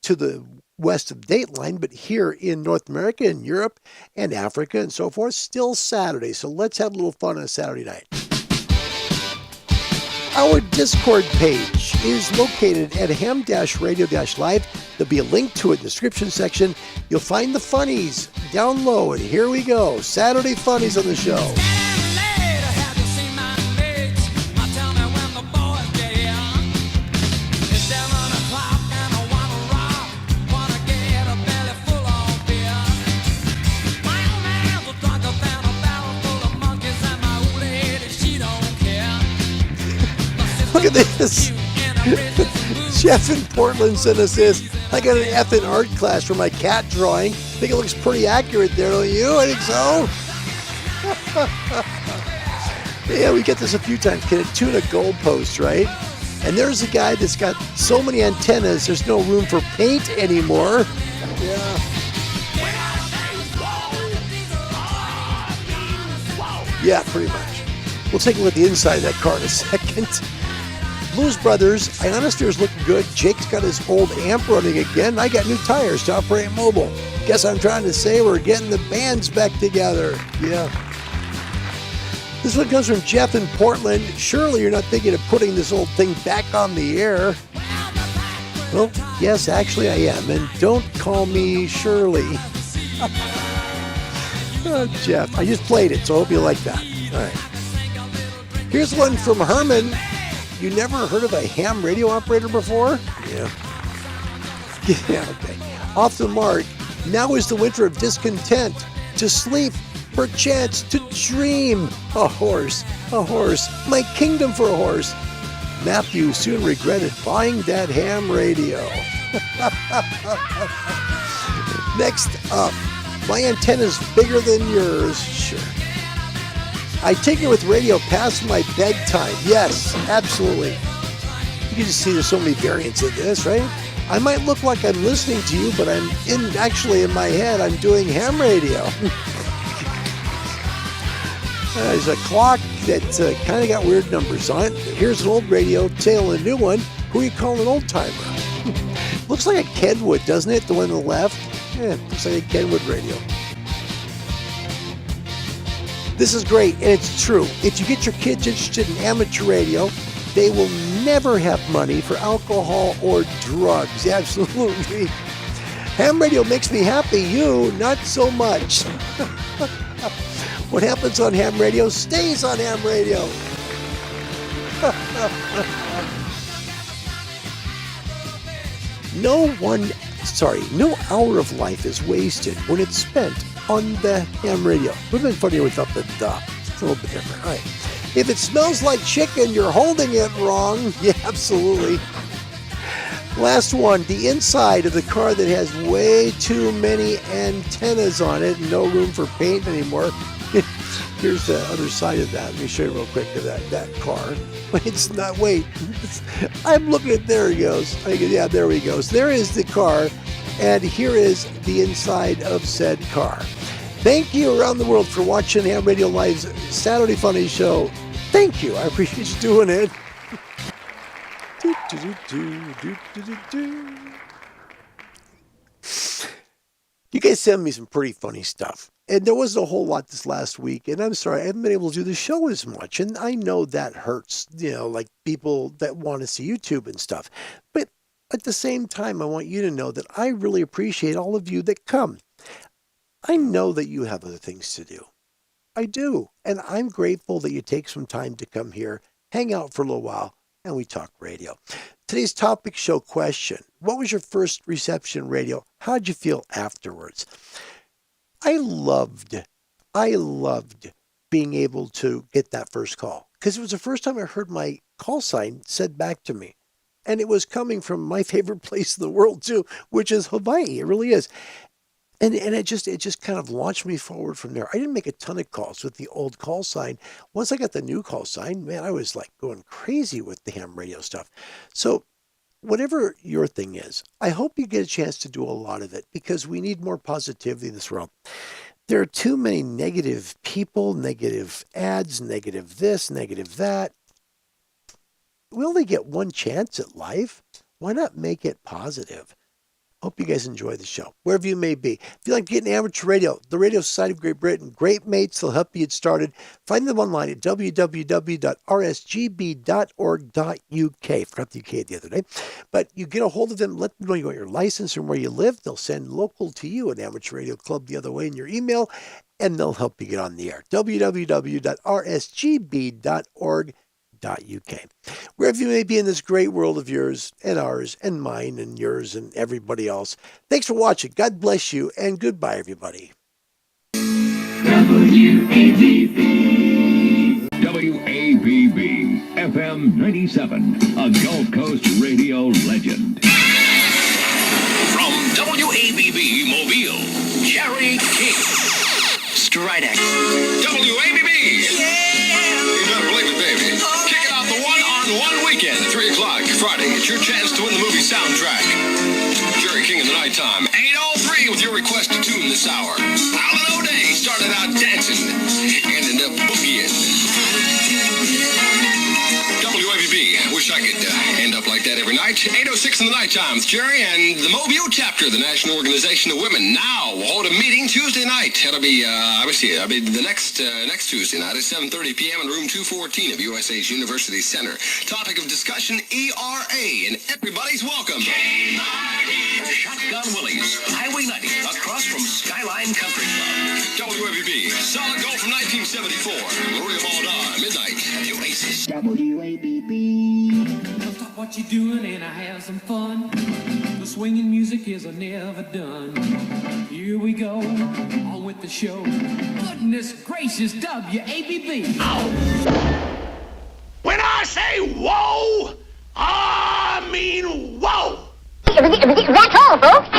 B: to the west of Dateline, but here in North America and Europe and Africa and so forth, still Saturday. So let's have a little fun on a Saturday night. Our Discord page is located at ham-radio-live. There'll be a link to it in the description section. You'll find the funnies down low, and here we go. Saturday funnies on the show. Look at this. Jeff in Portland sent us this. I got an F in art class for my cat drawing. I think it looks pretty accurate there, don't you? I think so. Yeah, we get this a few times. Can it tune a goalpost, right? And there's a guy that's got so many antennas, there's no room for paint anymore. Yeah. Yeah, pretty much. We'll take a look at the inside of that car in a second. Blues Brothers, Ionosphere is looking good. Jake's got his old amp running again. I got new tires to operate mobile. Guess I'm trying to say we're getting the bands back together. Yeah. This one comes from Jeff in Portland. Surely you're not thinking of putting this old thing back on the air. Well, yes, actually I am. And don't call me Shirley. Oh, Jeff, I just played it, so I hope you like that. All right. Here's one from Herman. You never heard of a ham radio operator before? Yeah. Yeah, okay. Off the mark. Now is the winter of discontent. To sleep, perchance, to dream. A horse, my kingdom for a horse. Matthew soon regretted buying that ham radio. Next up, my antenna's bigger than yours. Sure. I take it with radio past my bedtime. Yes, absolutely. You can just see there's so many variants of this, right? I might look like I'm listening to you, but actually in my head, I'm doing ham radio. There's a clock that kind of got weird numbers on it. Here's an old radio, tail a new one. Who you call an old timer? Looks like a Kenwood, doesn't it? The one on the left? Yeah, looks like a Kenwood radio. This is great, and it's true. If you get your kids interested in amateur radio, they will never have money for alcohol or drugs. Absolutely. Ham radio makes me happy. You, not so much. What happens on ham radio stays on ham radio. No hour of life is wasted when it's spent on the ham radio. Would have been funnier without the duh. It's a little bit different. All right. If it smells like chicken, you're holding it wrong. Yeah, absolutely. Last one, the inside of the car that has way too many antennas on it and no room for paint anymore. Here's the other side of that. Let me show you real quick of that car. It's not, wait. I'm looking at, there he goes. Yeah, there he goes. There is the car, and here is the inside of said car. Thank you around the world for watching Ham Radio Live's Saturday Funny Show. Thank you. I appreciate you doing it. You guys sent me some pretty funny stuff. And there wasn't a whole lot this last week. And I'm sorry, I haven't been able to do the show as much. And I know that hurts, like people that want to see YouTube and stuff. But at the same time, I want you to know that I really appreciate all of you that come. I know that you have other things to do. I do. And I'm grateful that you take some time to come here, hang out for a little while, and we talk radio. Today's topic show question: what was your first reception radio? How'd you feel afterwards? I loved being able to get that first call, because it was the first time I heard my call sign said back to me. And it was coming from my favorite place in the world too, which is Hawaii. It really is. And it just kind of launched me forward from there. I didn't make a ton of calls with the old call sign. Once I got the new call sign, man, I was like going crazy with the ham radio stuff. So whatever your thing is, I hope you get a chance to do a lot of it, because we need more positivity in this world. There are too many negative people, negative ads, negative this, negative that. We only get one chance at life. Why not make it positive? Hope you guys enjoy the show, wherever you may be. If you like getting amateur radio, the Radio Society of Great Britain, great mates, they'll help you get started. Find them online at www.rsgb.org.uk. Forgot the UK the other day. But you get a hold of them, let them know you want your license and where you live. They'll send local to you an amateur radio club the other way in your email, and they'll help you get on the air. www.rsgb.org.uk. Wherever you may be in this great world of yours and ours and mine and yours and everybody else. Thanks for watching. God bless you and goodbye, everybody.
I: WABB FM 97, a Gulf Coast radio legend.
K: From WABB Mobile, Jerry King. Stridex.
C: WABB! Yeah! You better believe it, baby. Kicking off the one-on-one weekend at 3 o'clock Friday. It's your chance to win the movie soundtrack. Jerry King in the nighttime. 803 with your request to tune this hour. Alan O'Day started out dancing, ended up boogieing. WABB. Wish I could end up like that every night. 806 in the nighttime with Jerry and the Mobile Chapter, the National Organization of Women. Now will hold a meeting Tuesday night. That'll be, it'll be the next Tuesday night at 7:30 p.m. in room 214 of USA's University Center. Topic of discussion, ERA, and everybody's welcome.
K: Shotgun Willie's, Highway 90, across from Skyline Country Club.
C: WABB. Solid gold from 1974. Maria Maldon, midnight at the Oasis.
L: WABB. Stop what you're doing and I have some fun. The swinging music is never done. Here we go, on with the show. Goodness gracious, WABB. Ow.
C: When I say whoa, I mean whoa.
M: That's all, folks.